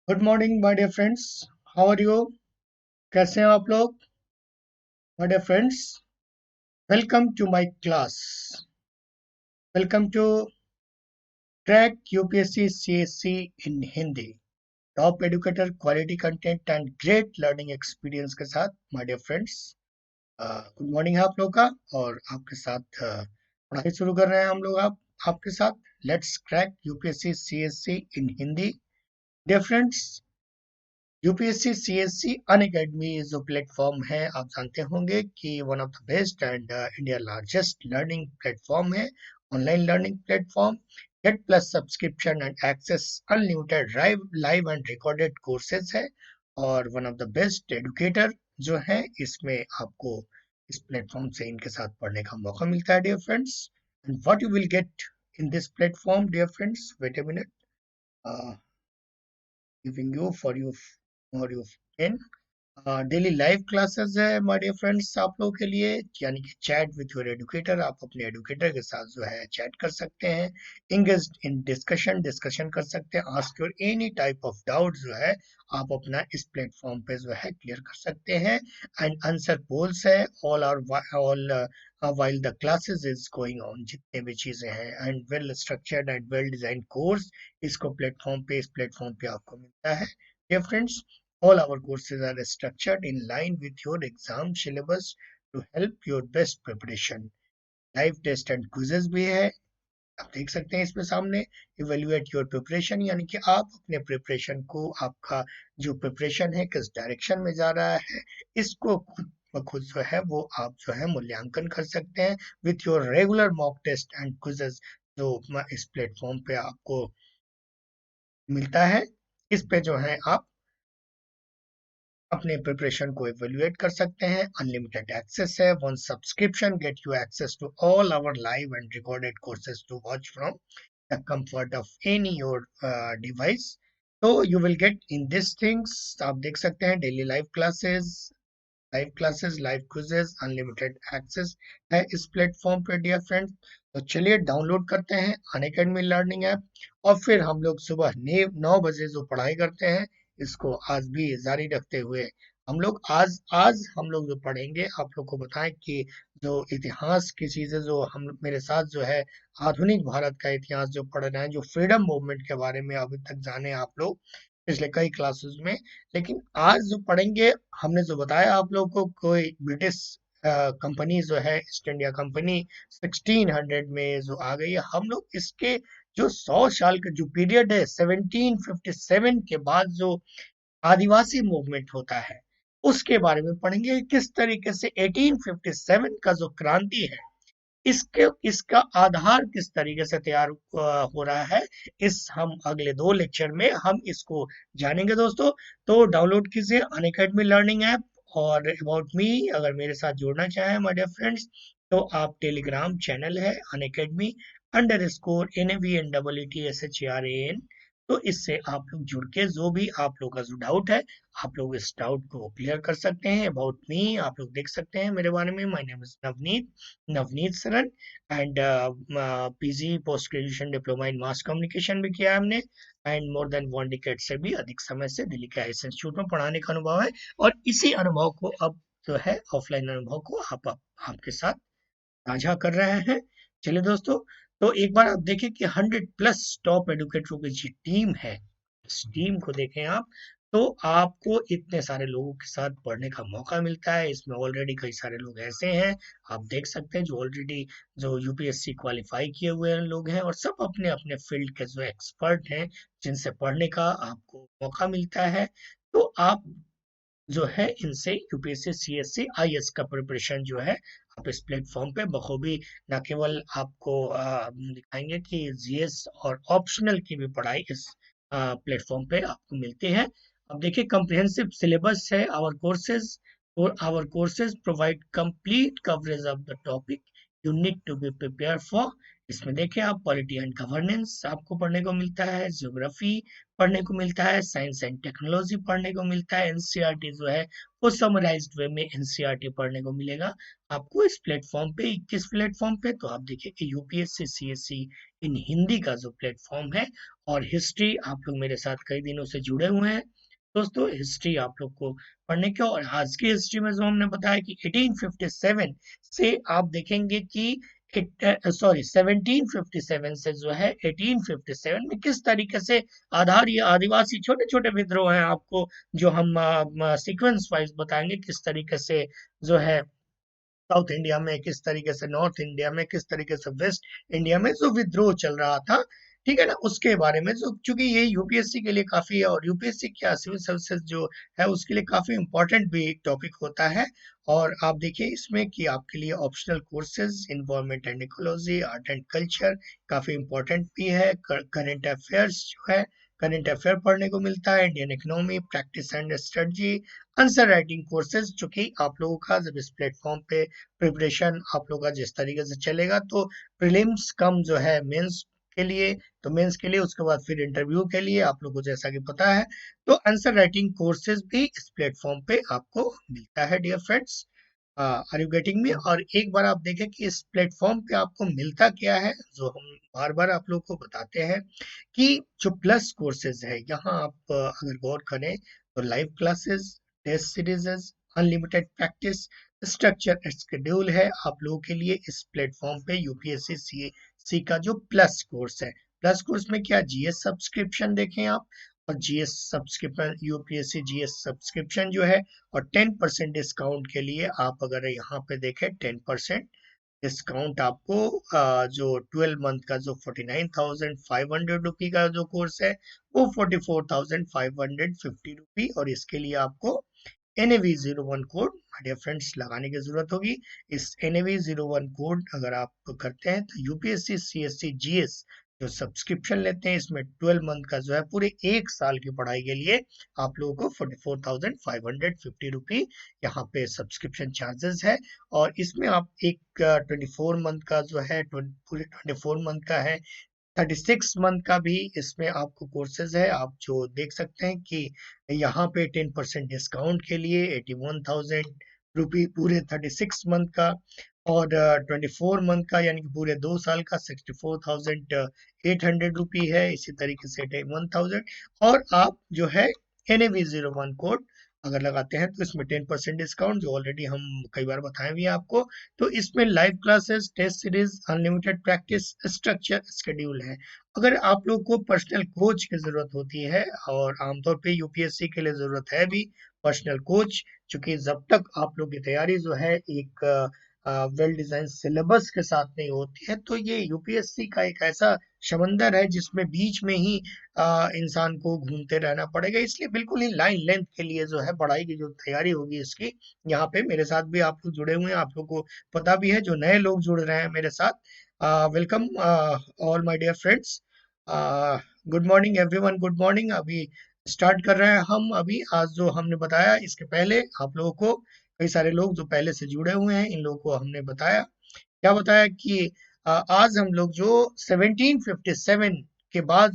Good morning my dear friends. How are you? कैसे हैं आप लोग my dear friends? Welcome to my class. Welcome to track UPSC CSC in Hindi. Top educator, quality content and great learning experience के साथ my dear friends. Good morning है आप लोग का। और आपके साथ पढ़ाई शुरू कर रहे हैं हम लोग। आपके साथ let's crack UPSC CSC in Hindi. Dear friends, UPSC CSE Unacademy जो प्लेटफॉर्म है, आप जानते होंगे कि one of the best and India largest learning platform है, online learning platform. Get plus subscription and access unlimited live and recorded courses है, और one of the best educator जो है, इसमें आपको इस प्लेटफॉर्म से इनके साथ पढ़ने का मौका मिलता है dear friends. And what you will get in this platform dear friends, wait a minute, giving you for you in daily live classes है माय डियर फ्रेंड्स आप लोगों के लिए, यानी कि चैट विथ योर एडुकेटर। आप अपने एडुकेटर के साथ जो है चैट कर सकते हैं, इंगेज इन डिस्कशन कर सकते हैं, ask your any type of doubt जो है आप अपना इस प्लेटफॉर्म पे जो है क्लियर कर सकते हैं। एंड आंसर पोल्स है all while the classes is going on, जितने भी चीजें हैं, and well structured and well design course इसको इस प्लेटफॉर्म पे आपको मिलता है dear friends. All our courses are structured in line with your exam syllabus to help your best preparation. Live test and quizzes भी है, आप देख सकते हैं इसमें सामने। इवेल्युएट योर प्रिपरेशन, यानी कि आप अपने प्रिपरेशन को, आपका जो प्रिपरेशन है किस डायरेक्शन में जा रहा है, इसको खुद ब खुद जो है वो आप जो है मूल्यांकन कर सकते हैं with your regular mock test and quizzes, जो इस प्लेटफॉर्म पे आपको मिलता है। इस पे जो है आप अपने प्रिपरेशन को इवेल्युएट कर सकते हैं। अनलिमिटेड एक्सेस है, one subscription get you access to all our live and recorded courses to watch from the comfort of any your device. तो you will get in this things, आप देख सकते हैं daily live classes, live quizzes, unlimited access है इस platform पे dear friends. तो चलिए डाउनलोड करते हैं अनअकैडमी लर्निंग ऐप, और फिर हम लोग सुबह 9 बजे जो पढ़ाई करते हैं, इसको आज भी जारी रखते हुए हम लोग आज आज हम लोग जो पढ़ेंगे, आप लोग को बताएं कि जो इतिहास की चीजें जो हम मेरे साथ जो है आधुनिक भारत का इतिहास जो पढ़ रहे हैं, जो फ्रीडम मूवमेंट के बारे में अभी तक जाने आप लोग पिछले कई क्लासेस में। लेकिन आज जो पढ़ेंगे, हमने जो बताया आप लोग को, कोई ब्रिटिश कंपनी जो है ईस्ट इंडिया कंपनी 1600 में जो आ गई है, हम लोग इसके जो 100 साल का जो पीरियड है 1757 के बाद जो आदिवासी मूवमेंट होता है, उसके बारे में पढ़ेंगे। किस तरीके से 1857 का जो क्रांति है, इसके इसका आधार किस तरीके से तैयार हो रहा है, इस हम अगले 2 लेक्चर में हम इसको जानेंगे दोस्तों। तो डाउनलोड कीजिए अनअकैडमी लर्निंग ऐप। और अबाउट मी, अगर मेरे साथ जुड़ना चाहें माय डियर फ्रेंड्स, तो आप टेलीग्राम चैनल है unacademy_NAVNEETSHERAN, तो इससे आप लोग जुड़ के जो भी आप लोग का जो डाउट है, आप लोग इस डाउट को क्लियर कर सकते हैं। अबाउट मी आप लोग देख सकते हैं मेरे बारे में, my name is Navneet Saran, and PG post graduation diploma in mass communication भी किया है हमने, एंड मोर देन 1 डिकेड से भी अधिक समय से दिल्ली के आईएएस इंस्टीट्यूट में पढ़ाने का अनुभव है। और इसी अनुभव को अब जो है ऑफलाइन अनुभव को आपके साथ साझा कर रहे हैं। चलिए दोस्तों, तो एक बार आप देखें कि 100+ टॉप एडुकेटरों की जो टीम है, इस टीम को देखें आप, तो आपको इतने सारे लोगों के साथ पढ़ने का मौका मिलता है। इसमें ऑलरेडी कई सारे लोग ऐसे हैं, आप देख सकते हैं, जो ऑलरेडी जो यूपीएससी क्वालिफाई किए हुए लोग हैं, और सब अपने अपने फील्ड के जो एक्सपर्ट हैं, जिनसे पढ़ने का आपको मौका मिलता है। तो आप जो है इनसे यूपीएससी सीएससी आईएएस का प्रिपरेशन जो है आप इस प्लेटफॉर्म पे बखूबी, न केवल आपको दिखाएंगे कि जीएस और ऑप्शनल की भी पढ़ाई इस प्लेटफॉर्म पे आपको मिलती है। अब देखिए, कम्प्रिहेंसिव सिलेबस है our courses provide complete coverage of the topic you need to be prepare for इसमें देखें आप पॉलिटी एंड गवर्नेंस आपको पढ़ने को मिलता है, ज्योग्राफी पढ़ने को मिलता है, साइंस एंड टेक्नोलॉजी पढ़ने को मिलता है, एनसीईआरटी जो है वो समराइज्ड वे में एनसीईआरटी पढ़ने को मिलेगा आपको इस प्लेटफॉर्म पे। किस प्लेटफॉर्म पे? तो आप देखिए कि यूपीएससी सीएससी इन हिंदी का जो प्लेटफॉर्म है, और हिस्ट्री आप लोग मेरे साथ कई दिनों से जुड़े हुए हैं दोस्तों, हिस्ट्री आप लोग को पढ़ने की। और आज की हिस्ट्री में जो हमने बताया कि 1857 से आप देखेंगे कि 1757 से जो है 1857 में किस तरीके से आधार ये आदिवासी छोटे छोटे विद्रोह हैं आपको, जो हम सीक्वेंस वाइज बताएंगे किस तरीके से जो है साउथ इंडिया में, किस तरीके से नॉर्थ इंडिया में, किस तरीके से वेस्ट इंडिया में जो विद्रोह चल रहा था, ठीक है ना, उसके बारे में। जो चूंकि ये यूपीएससी के लिए काफी है, और यूपीएससी क्या सिविल सर्विसेज जो है उसके लिए काफी इंपॉर्टेंट भी टॉपिक होता है। और आप देखिए इसमें कि आपके लिए optional courses environment and ecology, art and culture काफी इंपॉर्टेंट भी है। करंट अफेयर्स जो है, करंट अफेयर पढ़ने को मिलता है, Indian economy, practice and strategy, answer writing courses, जो कि आप लोगों का जब इस प्लेटफॉर्म पे प्रिपरेशन आप लोगों का जिस तरीके से चलेगा, तो प्रीलिम्स कम जो है मेंस के लिए, तो मेंस के लिए उसके बाद फिर इंटरव्यू के लिए आप लोगों को जैसा कि पता है, तो आंसर राइटिंग कोर्सेज भी इस प्लेटफॉर्म पे आपको मिलता है dear friends. Are you getting me? और एक बार आप देखें कि इस प्लेटफॉर्म पे आपको मिलता क्या है, जो हम बार बार आप लोग को बताते हैं कि जो प्लस कोर्सेज है, यहाँ आप अगर गौर करें तो live classes, test series, unlimited practice, structure schedule है आप लोगों के लिए इस प्लेटफॉर्म पे। यूपीएससी सी का जो प्लस कोर्स है, प्लस कोर्स में क्या जीएस सब्सक्रिप्शन देखें आप, और GS subscription, UPSC GS subscription जो है, और 10% डिस्काउंट के लिए आप अगर यहाँ पे देखें 10% डिस्काउंट आपको जो 12 मंथ का जो 49,500 रुपी का जो कोर्स है, वो 44,550 रुपी, और इसके लिए आपको NAV01 कोड डियर फ्रेंड्स लगाने की जरूरत होगी। इस NAV01 कोड अगर आप करते हैं तो यूपीएससी सीएससी जीएस जो सब्सक्रिप्शन लेते हैं, इसमें 12 मंथ का जो है पूरे एक साल की पढ़ाई के लिए आप लोगों को 44,550 रुपी यहाँ पे सब्सक्रिप्शन चार्जेस है। और इसमें आप एक 24 मंथ का जो है, पूरे 24 मंथ का है, 36 मंथ का भी इसमें आपको कोर्सेज है। आप जो देख सकते हैं कि यहाँ पे 10% डिस्काउंट के लिए 81,000 रुपी पूरे 36 मंथ का, और 24 मंथ का यानी कि पूरे 2 साल का 64,800 रुपी है। इसी तरीके से 81,000, और आप जो है NAV01 कोड अगर लगाते हैं तो इसमें 10% डिस्काउंट, जो ऑलरेडी हम कई बार बताए भी हैं आपको। तो इसमें live classes, test series, unlimited practice, structure schedule है। अगर आप लोग को पर्सनल कोच की जरूरत होती है, और आमतौर पे यूपीएससी के लिए जरूरत है भी पर्सनल कोच, क्योंकि जब तक आप लोग की तैयारी जो है एक वेल डिजाइन सिलेबस के साथ नहीं होती है, तो ये यूपीएससी का एक ऐसा समंदर है जिसमें बीच में ही इंसान को घूमते रहना पड़ेगा। इसलिए बिल्कुल ही लाइन लेंथ के लिए जो है पढ़ाई की जो तैयारी होगी इसकी, यहाँ पे मेरे साथ भी आप लोग जुड़े हुए हैं, आप लोग को पता भी है। जो नए लोग जुड़ रहे हैं मेरे साथ, welcome all my dear friends, good morning everyone, good morning. अभी स्टार्ट कर रहे हैं हम अभी। आज जो हमने बताया इसके पहले आप लोगों को, कई सारे लोग जो पहले से जुड़े हुए हैं इन लोगों को हमने बताया, क्या बताया कि आज हम लोग जो 1757 के बाद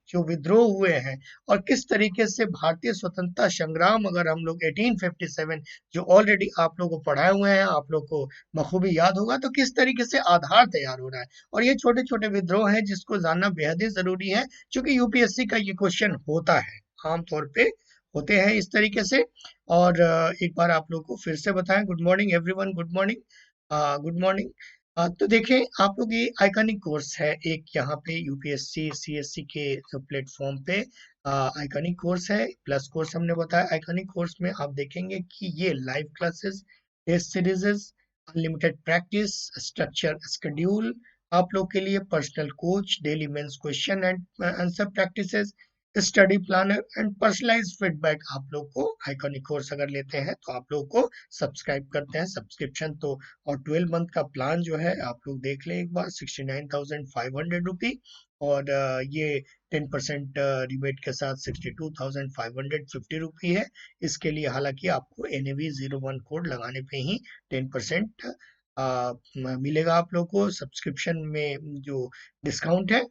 जो विद्रोह हुए हैं, और किस तरीके से भारतीय स्वतंत्रता संग्राम, अगर हम लोग 1857 जो ऑलरेडी आप लोग को पढ़ाए हुए हैं, आप लोग को बखूबी याद होगा, तो किस तरीके से आधार तैयार हो रहा है। और ये छोटे छोटे विद्रोह हैं जिसको जानना बेहद ही जरूरी है, क्योंकि यूपीएससी का ये क्वेश्चन होता है, आमतौर पे होते हैं इस तरीके से। और एक बार आप लोग को फिर से बताएं, good morning everyone, good morning, good morning. तो देखें आप लोग, ये आइकॉनिक कोर्स है एक यहाँ पे यूपीएससी सीएससी के जो प्लेटफॉर्म पे आइकॉनिक कोर्स है, प्लस कोर्स हमने बताया। आइकॉनिक कोर्स में आप देखेंगे कि ये live classes, test series, unlimited practice, structure schedule, आप लोग के लिए personal coach, daily mains question and answer practices, study planner and personalised feedback आप लोग को आइकॉनिक कोर्स अगर लेते हैं तो आप लोग को सब्सक्राइब करते हैं सब्सक्रिप्शन तो। और 12 मंथ का प्लान जो है आप लोग देख लें एक बार, 69,500 रुपी, और ये 10% रिबेट के साथ 62,550 रुपी है। इसके लिए हालांकि आपको NAV01 कोड लगाने पे ही 10% मिलेगा आप लोग को सब्सक्रिप्शन में जो डिस्काउंट है।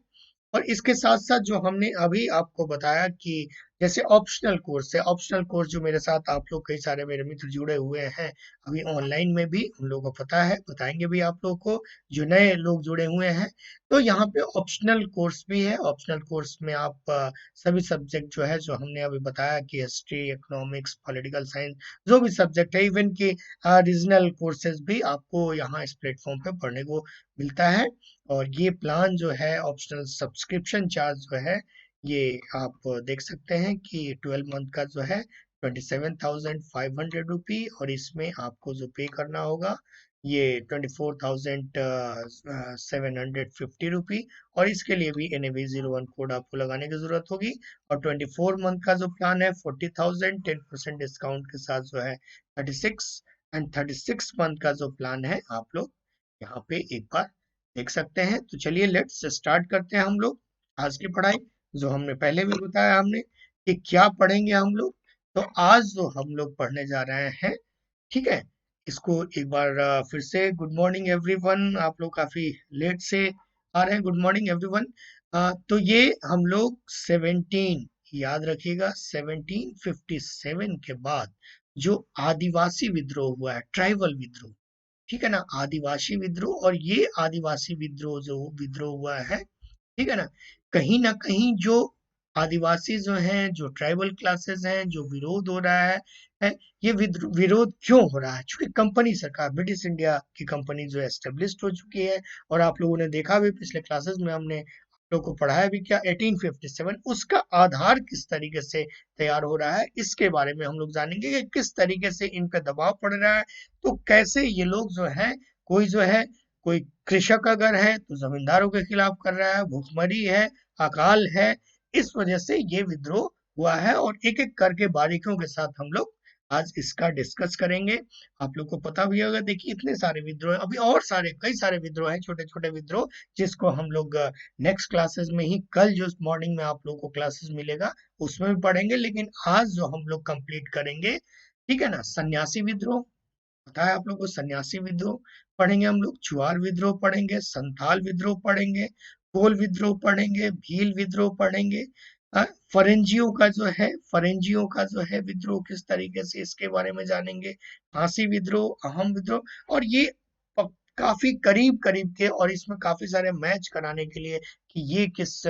और इसके साथ साथ जो हमने अभी आपको बताया कि जैसे ऑप्शनल कोर्स है, ऑप्शनल कोर्स जो मेरे साथ आप लोग कई सारे मेरे मित्र जुड़े हुए हैं अभी ऑनलाइन में भी, उन लोगों को पता है, बताएंगे भी आप लोग को जो नए लोग जुड़े हुए हैं। तो यहाँ पे ऑप्शनल कोर्स भी है। ऑप्शनल कोर्स में आप सभी सब्जेक्ट जो है, जो हमने अभी बताया कि हिस्ट्री, इकोनॉमिक्स, पॉलिटिकल साइंस, जो भी सब्जेक्ट है, इवन कि रीजनल कोर्सेज भी आपको यहाँ इस प्लेटफॉर्म पे पढ़ने को मिलता है। और ये प्लान जो है, ऑप्शनल सब्सक्रिप्शन चार्ज जो है, ये आप देख सकते हैं कि 12 मंथ का जो है 27,500 रुपी, और इसमें आपको जो पे करना होगा ये 24,750 रुपी। और इसके लिए भी NAV01 कोड आपको लगाने की जरूरत होगी। और 24 मंथ का जो प्लान है 40,000, 10% डिस्काउंट के साथ जो है 36, एंड 36 मंथ का जो प्लान है आप लोग यहाँ पे एक बार देख सकते हैं। तो चलिए लेट्स स्टार्ट करते हैं हम लोग आज की पढ़ाई। जो हमने पहले भी बताया हमने कि क्या पढ़ेंगे हम लोग। तो आज जो हम लोग पढ़ने जा रहे हैं, ठीक है, इसको एक बार फिर से गुड मॉर्निंग एवरीवन। आप लोग काफी लेट से आ रहे हैं। Good morning everyone. तो ये हम लोग 17, याद रखिएगा, 1757 के बाद जो आदिवासी विद्रोह हुआ है, ट्राइबल विद्रोह, ठीक है ना, आदिवासी विद्रोह। और ये आदिवासी विद्रोह जो विद्रोह हुआ है, ठीक है ना कहीं जो आदिवासी जो हैं, जो ट्राइबल क्लासेस हैं, जो विरोध हो रहा है ये विरोध क्यों हो रहा है? क्योंकि कंपनी सरकार, ब्रिटिश इंडिया की कंपनी जो एस्टेब्लिश्ड हो चुकी है। और आप लोगों ने देखा भी पिछले क्लासेस में, हमने आप लोग को पढ़ाया भी क्या, 1857, उसका आधार किस तरीके से तैयार हो रहा है, इसके बारे में हम लोग जानेंगे कि किस तरीके से इन पे दबाव पड़ रहा है। तो कैसे ये लोग जो है, कोई जो है, कोई कृषक अगर है तो जमींदारों के खिलाफ कर रहा है, भूखमरी है, अकाल है, इस वजह से ये विद्रोह हुआ है। और एक एक करके बारीकियों के साथ हम लोग आज इसका डिस्कस करेंगे। आप लोग को पता भी होगा, देखिए इतने सारे विद्रोह हैं, अभी और सारे कई सारे विद्रोह हैं, छोटे छोटे विद्रोह, जिसको हम लोग नेक्स्ट क्लासेस में ही, कल जो मॉर्निंग में आप लोग को क्लासेस मिलेगा उसमें भी पढ़ेंगे। लेकिन आज जो हम लोग कंप्लीट करेंगे, ठीक है ना, सन्यासी विद्रोह, पता है आप लोग को, सन्यासी विद्रोह पढ़ेंगे हम लोग, चुआर विद्रोह पढ़ेंगे, संथाल विद्रोह पढ़ेंगे, कोल विद्रोह पढ़ेंगे, भील विद्रोह पढ़ेंगे, फरेंजियों का जो है, फरेंजियों का जो है विद्रोह किस तरीके से, इसके बारे में जानेंगे, फांसी विद्रोह, अहम विद्रोह। और ये काफी करीब करीब के, और इसमें काफी सारे मैच कराने के लिए कि ये किस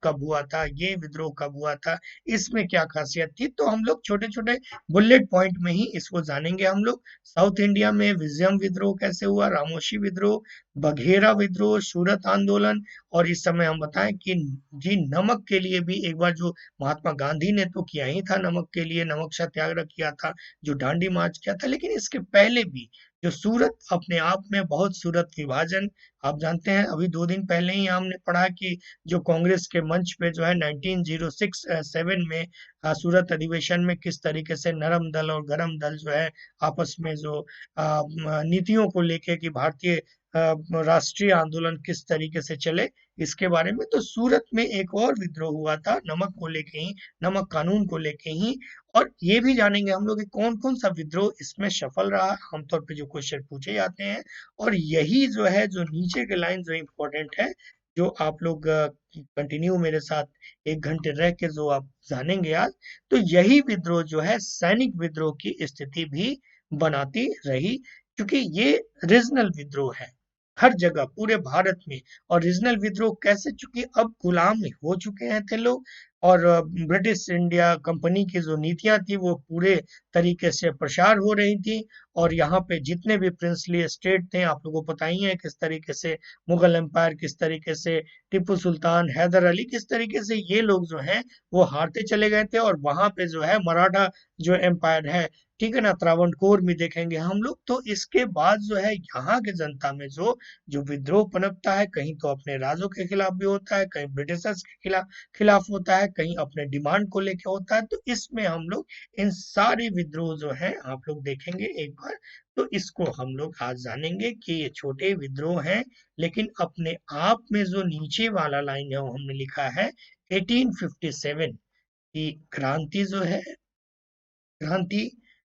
कब हुआ था, ये विद्रोह कब हुआ था, इसमें क्या खासियत थी, तो हम लोग छोटे छोटे बुलेट पॉइंट में ही इसको जानेंगे हम लोग। साउथ इंडिया में विजयम विद्रोह कैसे हुआ, रामोशी विद्रोह, बघेरा विद्रोह, सूरत आंदोलन। और इस समय हम बताएं कि जी नमक के लिए भी एक बार जो महात्मा गांधी ने तो किया ही था, नमक के लिए नमक सत्याग्रह किया था, जो दांडी मार्च किया था, लेकिन इसके पहले भी जो सूरत अपने आप में बहुत, सूरत विभाजन, आप जानते हैं अभी 2 दिन पहले ही हमने पढ़ा कि जो कांग्रेस के मंच पे जो है 1906-7 में सूरत अधिवेशन में किस तरीके से नरम दल और गरम दल जो है आपस में जो नीतियों को लेके कि भारतीय राष्ट्रीय आंदोलन किस तरीके से चले, इसके बारे में। तो सूरत में एक और विद्रोह हुआ था नमक को लेके ही, नमक कानून को लेके ही। और ये भी जानेंगे हम लोग कि कौन कौन सा विद्रोह इसमें सफल रहा, आमतौर पे जो क्वेश्चन पूछे जाते हैं। और यही जो है, जो नीचे के लाइन जो इम्पोर्टेंट है, जो आप लोग कंटिन्यू मेरे साथ 1 घंटे रह के जो आप जानेंगे आज, तो यही विद्रोह जो है सैनिक विद्रोह की स्थिति भी बनाती रही। क्योंकि ये रीजनल विद्रोह है हर जगह पूरे भारत में। और रीजनल विद्रोह कैसे, चूंकि अब गुलाम हो चुके हैं थे लोग, और ब्रिटिश इंडिया कंपनी की जो नीतियां थी वो पूरे तरीके से प्रसार हो रही थी। और यहाँ पे जितने भी प्रिंसली स्टेट थे, आप लोगों को पता ही है किस तरीके से मुगल एम्पायर, किस तरीके से टीपू सुल्तान, हैदर अली, किस तरीके से ये लोग जो हैं वो हारते चले गए थे। और वहां पे जो है मराठा जो एम्पायर है, ठीक है ना, त्रावणकोर में देखेंगे हम लोग। तो इसके बाद जो है यहाँ के जनता में जो जो विद्रोह पनपता है, कहीं तो अपने राजों के खिलाफ भी होता है, कहीं ब्रिटिशर्स के खिलाफ खिलाफ होता है, कहीं अपने डिमांड को लेके होता है। तो इसमें हम लोग इन सारे विद्रोह जो है आप लोग देखेंगे एक बार। तो इसको हम लोग आज जानेंगे कि ये छोटे विद्रोह हैं, लेकिन अपने आप में जो नीचे वाला लाइन है वो हमने लिखा है 1857 की क्रांति जो है, क्रांति,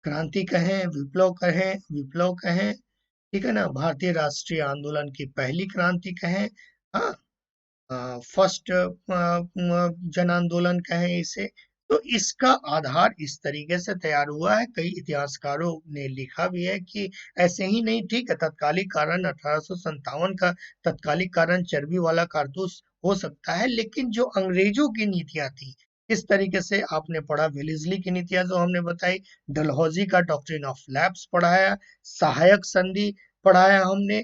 क्रांति कहें, विप्लव कहें, विप्लव कहें, ठीक है ना, भारतीय राष्ट्रीय आंदोलन की पहली क्रांति कहें, हाँ, फर्स्ट जन आंदोलन कहें इसे। तो इसका आधार इस तरीके से तैयार हुआ है, कई इतिहासकारों ने लिखा भी है कि ऐसे ही नहीं, ठीक है, तत्कालिक कारण 1857 का तत्कालिक कारण चर्बी वाला कारतूस हो सकता है, लेकिन जो अंग्रेजों की नीतियां थी, इस तरीके से आपने पढ़ा वेलेस्ली की नीतियां जो हमने बताई, डलहौजी का डॉक्ट्रिन ऑफ लैप्स पढ़ाया, सहायक संधि पढ़ाया हमने।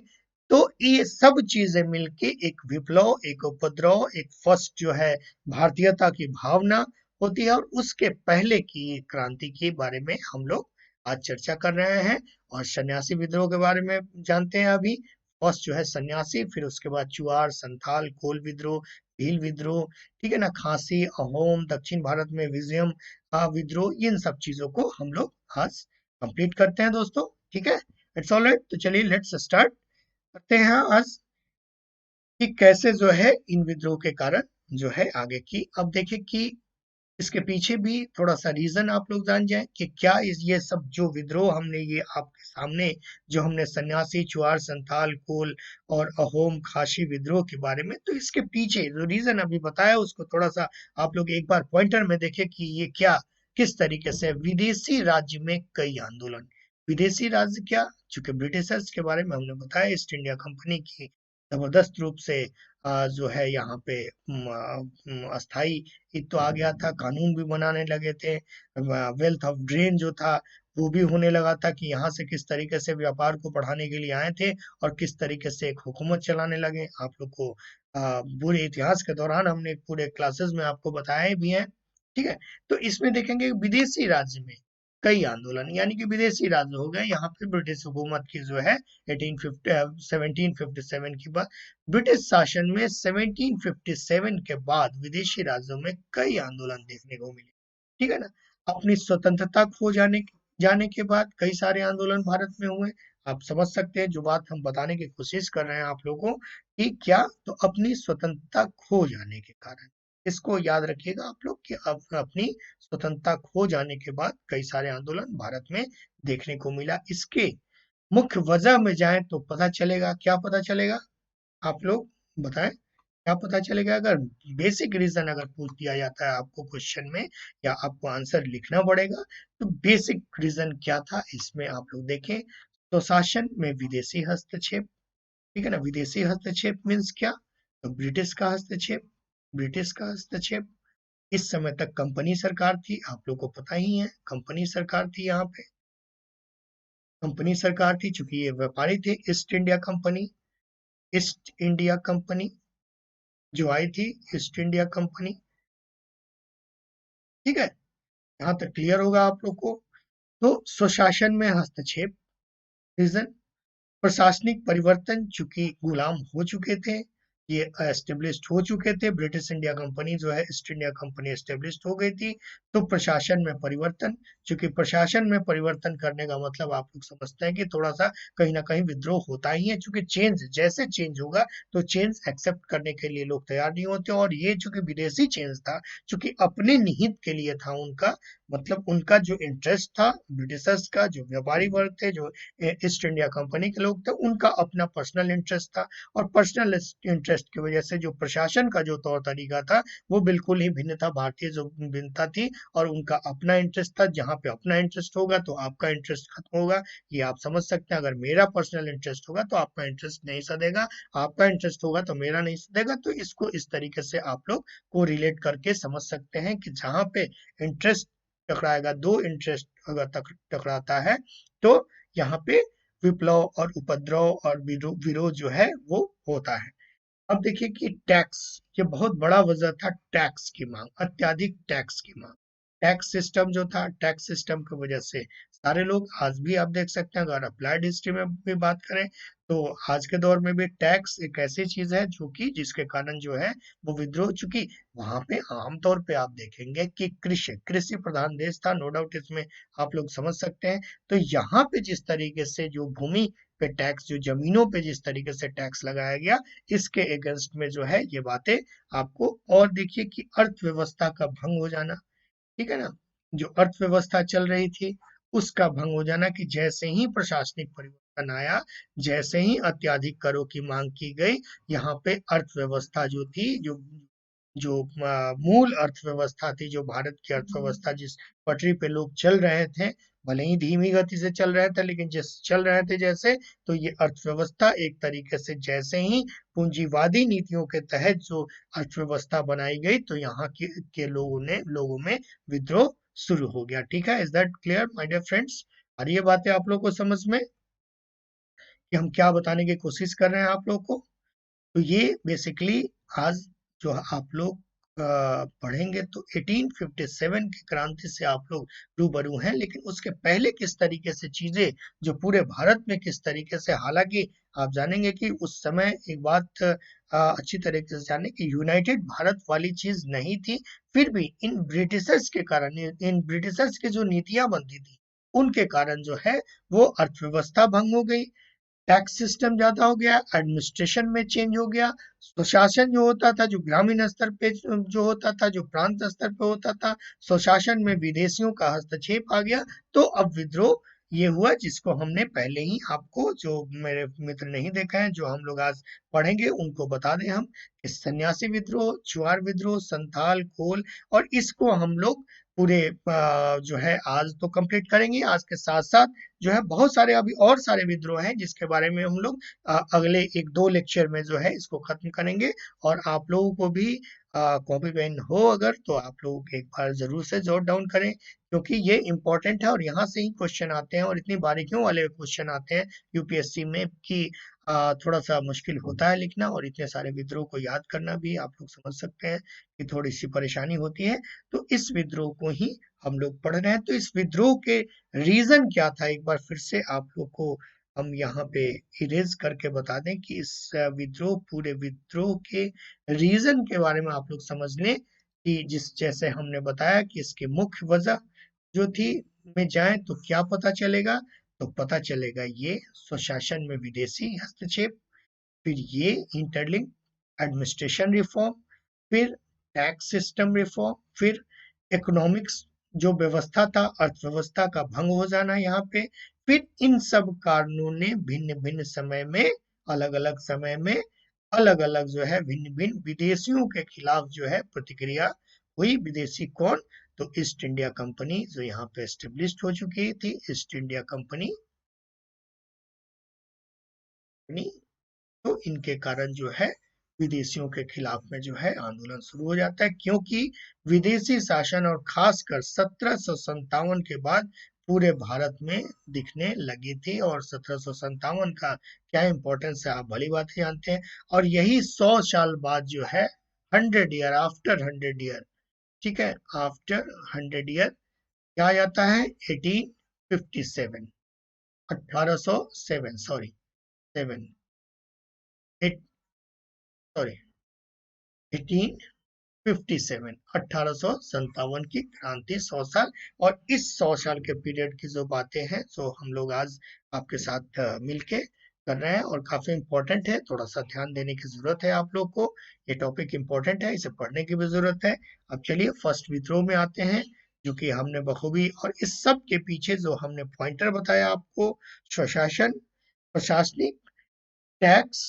तो ये सब चीजें मिलके एक विप्लव, एक उपद्रव, एक फर्स्ट जो है भारतीयता की भावना होती है, और उसके पहले की क्रांति के बारे में हम लोग आज चर्चा कर रहे हैं। और सन्यासी विद्रोह के बारे में जानते हैं अभी। फर्स्ट जो है सन्यासी, फिर उसके बाद चुआर, संथाल, कोल विद्रोह, भील विद्रोह, ठीक है ना, खासी, अहोम, दक्षिण भारत में विजयम विद्रोह, इन सब चीजों को हम लोग आज कंप्लीट करते हैं दोस्तों। ठीक है, इट्स ऑल राइट। तो चलिए लेट्स स्टार्ट करते हैं आज कि कैसे जो है इन विद्रोह के कारण जो है आगे की। अब देखिए कि इसके पीछे भी थोड़ा सा रीजन आप लोग जान जाएं कि क्या इस ये सब जो विद्रोह हमने ये आपके सामने जो हमने सन्यासी, चुआर, संथाल, कोल और अहोम, खासी विद्रोह के बारे में, तो इसके पीछे जो रीजन अभी बताया उसको थोड़ा सा आप लोग एक बार पॉइंटर में देखें कि ये क्या, किस तरीके से विदेशी राज्य में कई आंदोलन। विदेशी राज्य क्या, चूंकि ब्रिटिशर्स के बारे में हमने बताया, ईस्ट इंडिया कंपनी की जबरदस्त रूप से जो है यहाँ पे अस्थाई एक तो आ गया था, कानून भी बनाने लगे थे, वेल्थ ऑफ ड्रेन जो था वो भी होने लगा था कि यहाँ से किस तरीके से व्यापार को बढ़ाने के लिए आए थे और किस तरीके से एक हुकूमत चलाने लगे। आप लोग को पूरे इतिहास के दौरान हमने पूरे क्लासेस में आपको बताए भी हैं। ठीक है, तो इसमें देखेंगे विदेशी राज्य में कई आंदोलन, यानी कि विदेशी राज्य हो गए यहाँ पे ब्रिटिश हुकूमत की जो है 1850 1757 की बात। ब्रिटिश शासन में 1757 के बाद विदेशी राज्यों में कई आंदोलन देखने को मिले। ठीक है ना, अपनी स्वतंत्रता खो जाने के बाद कई सारे आंदोलन भारत में हुए। आप समझ सकते हैं जो बात हम बताने की कोशिश कर रहे हैं आप लोगों को कि क्या, तो अपनी स्वतंत्रता खो जाने के कारण, इसको याद रखिएगा आप लोग कि अब अपनी स्वतंत्रता खो जाने के बाद कई सारे आंदोलन भारत में देखने को मिला। इसके मुख्य वजह में जाए तो पता चलेगा, क्या पता चलेगा आप लोग बताएं, क्या पता चलेगा अगर बेसिक रीजन अगर पूछ दिया जाता है आपको क्वेश्चन में, या आपको आंसर लिखना पड़ेगा, तो बेसिक रीजन क्या था इसमें आप लोग देखें। तो शासन में विदेशी हस्तक्षेप, ठीक है ना, विदेशी हस्तक्षेप मीन्स क्या, तो ब्रिटिश का हस्तक्षेप, ब्रिटिश का हस्तक्षेप। इस समय तक कंपनी सरकार थी, आप लोग को पता ही है कंपनी सरकार थी यहाँ पे, कंपनी सरकार थी, चूंकि ये व्यापारी थे। East India company, east India company जो आई थी, ईस्ट इंडिया कंपनी। ठीक है, यहाँ तक क्लियर होगा आप लोग को। तो स्वशासन में हस्तक्षेप रीजन, प्रशासनिक परिवर्तन, चूंकि गुलाम हो चुके थे, ये एस्टेब्लिश्ड हो चुके थे, ब्रिटिश इंडिया कंपनी जो है ईस्ट इंडिया कंपनी एस्टेब्लिश्ड हो गई थी। तो प्रशासन में परिवर्तन, चूंकि प्रशासन में परिवर्तन करने का मतलब आप लोग समझते हैं कि थोड़ा सा कहीं ना कहीं विद्रोह होता ही है, चूंकि चेंज जैसे चेंज होगा तो चेंज एक्सेप्ट करने के लिए लोग तैयार नहीं होते। और ये चूंकि विदेशी चेंज था, चूंकि अपने निहित के लिए था उनका, मतलब उनका जो इंटरेस्ट था, ब्रिटिशर्स का जो व्यापारी वर्ग थे, जो ईस्ट इंडिया कंपनी के लोग थे, उनका अपना पर्सनल इंटरेस्ट था। और पर्सनल इंटरेस्ट की वजह से जो प्रशासन का जो तौर तरीका था वो बिल्कुल ही भिन्न था, भारतीय जो भिन्नता थी। और उनका अपना इंटरेस्ट था, जहां पे अपना इंटरेस्ट होगा तो आपका इंटरेस्ट खत्म होगा, ये आप समझ सकते हैं। अगर मेरा पर्सनल इंटरेस्ट होगा तो आपका इंटरेस्ट नहीं सधेगा, आपका इंटरेस्ट होगा तो मेरा नहीं सधेगा। तो इसको इस तरीके से आप लोग को रिलेट करके समझ सकते हैं कि जहां पे इंटरेस्ट टकराएगा, दो इंटरेस्ट अगर टकराता है, तो यहाँ पे विप्लव और उपद्रव और विरोध जो है वो होता है। अब देखिए कि टैक्स, ये बहुत बड़ा वजह था, टैक्स की मांग, अत्यधिक टैक्स की मांग। टैक्स सिस्टम जो था, टैक्स सिस्टम की वजह से सारे लोग, आज भी आप देख सकते हैं, अगर अप्लाइड हिस्ट्री में भी बात करें तो आज के दौर में भी टैक्स एक ऐसी चीज है जो कि जिसके कारण जो है वो विद्रोह, चूंकि वहां पे आमतौर पे आप देखेंगे कि कृषि कृषि प्रधान देश था, नो डाउट, इसमें आप लोग समझ सकते हैं। तो यहाँ पे जिस तरीके से जो भूमि पे टैक्स, जो जमीनों पे जिस तरीके से टैक्स लगाया गया, इसके अगेंस्ट में जो है ये बातें आपको। और देखिए कि अर्थव्यवस्था का भंग हो जाना, ठीक है ना, जो अर्थव्यवस्था चल रही थी उसका भंग हो जाना, कि जैसे ही प्रशासनिक परिवर्तन परिवर्तन आया, जैसे ही अत्यधिक करों की मांग की गई, यहाँ पे अर्थव्यवस्था जो थी, जो जो मूल अर्थव्यवस्था थी, जो भारत की अर्थव्यवस्था जिस पटरी पे लोग चल रहे थे, भले ही धीमी गति से चल रहे थे, लेकिन जिस चल रहे थे जैसे, तो ये अर्थव्यवस्था एक तरीके से जैसे ही पूंजीवादी नीतियों के तहत जो अर्थव्यवस्था बनाई गई, तो यहाँ के लोगों में विद्रोह शुरू हो गया। ठीक है, is that clear my dear friends? आ रही है बातें आप लोग को समझ में कि हम क्या बताने की कोशिश कर रहे हैं आप लोग को? तो ये बेसिकली आज जो आप लोग पढ़ेंगे तो 1857 की क्रांति से आप लोग रूबरू हैं, लेकिन उसके पहले किस तरीके से चीजें जो पूरे भारत में किस तरीके से, हालांकि आप जानेंगे कि उस समय एक बात अच्छी तरीके से जाने कि यूनाइटेड भारत वाली चीज नहीं थी, फिर भी इन ब्रिटिशर्स के कारण, इन ब्रिटिशर्स की जो नीतियां बनती थी, उनके कारण जो है वो अर्थव्यवस्था भंग हो गई, टैक्स सिस्टम ज्यादा हो गया, एडमिनिस्ट्रेशन में चेंज हो गया, स्वशासन जो होता था, जो ग्रामीण स्तर पे जो होता था, जो प्रांत स्तर पे होता था, स्वशासन में विदेशियों का हस्तक्षेप आ गया। तो अब विद्रोह ये हुआ जिसको हमने पहले ही आपको, जो मेरे मित्र नहीं देखा है, जो हम लोग आज पढ़ेंगे उनको बता दें हम कि सन्यासी विद्रोह, चुआर विद्रोह, संथाल, कोल, और इसको हम लोग पूरे जो है आज तो कंप्लीट करेंगे। आज के साथ साथ जो है बहुत सारे अभी और सारे विद्रोह हैं जिसके बारे में हम लोग अगले एक दो लेक्चर में जो है इसको खत्म करेंगे। और आप लोगों को भी कॉपी पेन हो अगर, तो आप लोग एक बार जरूर से जॉट डाउन करें, क्योंकि ये इंपॉर्टेंट है और यहाँ से ही क्वेश्चन आते हैं और इतनी बारीकियों वाले क्वेश्चन आते हैं यूपीएससी में कि थोड़ा सा मुश्किल होता है लिखना, और इतने सारे विद्रोह को याद करना भी आप लोग समझ सकते हैं कि थोड़ी सी परेशानी होती है। तो इस विद्रोह को ही हम लोग पढ़ रहे हैं। तो इस विद्रोह के रीजन क्या था, एक बार फिर से आप लोग को हम यहाँ पे इरेज करके बता दें कि इस विद्रोह, पूरे विद्रोह के रीजन के बारे में आप लोग समझ लें कि जिस जैसे हमने बताया कि इसकी मुख्य वजह जो थी में जाएं तो क्या पता चलेगा, तो पता चलेगा ये स्वशासन में विदेशी हस्तक्षेप, फिर ये इंटरलिंक एडमिनिस्ट्रेशन रिफॉर्म, फिर टैक्स सिस्टम रिफॉर्म, फिर इकोनॉमिक्स जो व्यवस्था था, अर्थव्यवस्था का भंग हो जाना यहाँ पे, फिर इन सब कारणों ने भिन्न भिन्न समय में, अलग अलग समय में, अलग अलग जो है भिन्न भिन्न विदेशियों के खिलाफ जो है प्रतिक्रिया हुई। विदेशी कौन? तो ईस्ट इंडिया कंपनी जो यहाँ पे एस्टेब्लिश हो चुकी थी, ईस्ट इंडिया कंपनी, तो इनके कारण जो है विदेशियों के खिलाफ में जो है आंदोलन शुरू हो जाता है, क्योंकि विदेशी शासन और खासकर 1757 के बाद पूरे भारत में दिखने लगी थी। और 1757 का क्या इंपॉर्टेंस है आप भली बात जानते हैं। और यही 100 साल बाद जो है, 100 ईयर, आफ्टर 100 ईयर, ठीक है, आफ्टर 100 ईयर क्या आ जाता है, 1857, 1807, सॉरी, सेवन, सॉरी, 1857, 1857 की क्रांति, 100 साल। और इस 100 साल के पीरियड की जो बातें हैं, जो हम लोग आज आपके साथ मिलके कर रहे हैं, और काफी इंपॉर्टेंट है, थोड़ा सा ध्यान देने की जरूरत है आप लोग को। ये टॉपिक इंपॉर्टेंट है, इसे पढ़ने की भी जरूरत है। अब चलिए फर्स्ट विद्रोह में आते हैं, जो कि हमने बखूबी, और इस सब के पीछे जो हमने पॉइंटर बताया आपको, स्वशासन, प्रशासनिक, टैक्स,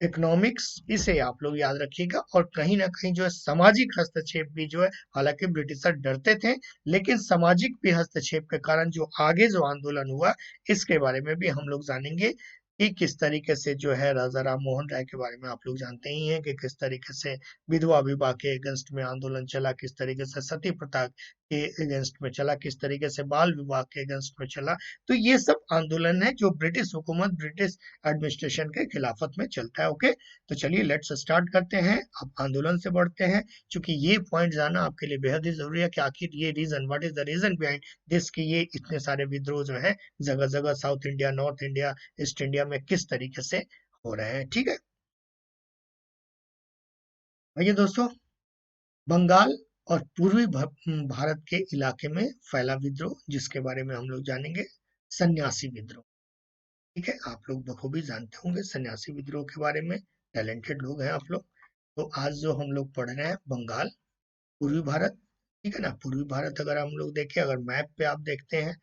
इकोनॉमिक्स, इसे आप लोग याद रखिएगा। और कहीं ना कहीं जो है सामाजिक हस्तक्षेप भी जो है, हालांकि ब्रिटिशर डरते थे, लेकिन सामाजिक भी हस्तक्षेप के कारण जो आगे जो आंदोलन हुआ, इसके बारे में भी हम लोग जानेंगे कि किस तरीके से जो है राजा राम मोहन राय के बारे में आप लोग जानते ही हैं कि किस तरीके से विधवा विवाह के अगेंस्ट में आंदोलन चला, किस तरीके से सती प्रथा के अगेंस्ट में चला, किस तरीके से बाल विवाह के अगेंस्ट में चला। तो ये सब आंदोलन है जो ब्रिटिश हुकूमत, ब्रिटिश एडमिनिस्ट्रेशन के खिलाफत में चलता है। ओके, तो चलिए लेट्स स्टार्ट करते हैं, अब आंदोलन से बढ़ते हैं, क्योंकि ये पॉइंट जानना आपके लिए बेहद ही जरूरी है कि आखिर ये reason, what is the reason behind this, कि ये इतने सारे विद्रोह जो है जगह जगह, South India, North India, East India में किस तरीके से हो रहे हैं। ठीक है भैया दोस्तों, बंगाल और पूर्वी भारत के इलाके में फैला विद्रोह, जिसके बारे में हम लोग जानेंगे, सन्यासी विद्रोह। ठीक है, आप लोग बखूबी जानते होंगे सन्यासी विद्रोह के बारे में, टैलेंटेड लोग हैं आप लोग। तो आज जो हम लोग पढ़ रहे हैं बंगाल, पूर्वी भारत, ठीक है ना, पूर्वी भारत अगर हम लोग देखें, अगर मैप पे आप देखते हैं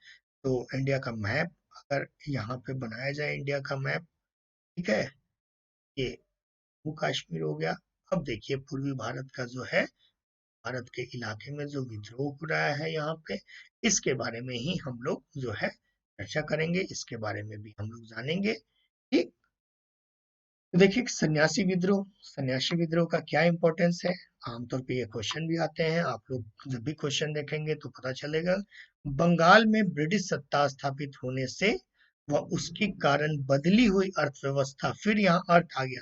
तो इंडिया का मैप, अगर यहाँ पे बनाया जाए इंडिया का मैप, ठीक है, ये जम्मू कश्मीर हो गया। अब देखिए पूर्वी भारत का जो है, भारत के इलाके में जो विद्रोह हो रहा है यहाँ पे, इसके बारे में ही हम लोग जो है चर्चा करेंगे, इसके बारे में भी हम लोग जानेंगे। ठीक, तो देखिए सन्यासी विद्रोह का क्या इंपॉर्टेंस है। आमतौर पे ये क्वेश्चन भी आते हैं, आप लोग जब भी क्वेश्चन देखेंगे तो पता चलेगा। बंगाल में ब्रिटिश सत्ता स्थापित होने से व उसके कारण बदली हुई अर्थव्यवस्था, फिर यहाँ अर्थ आ गया,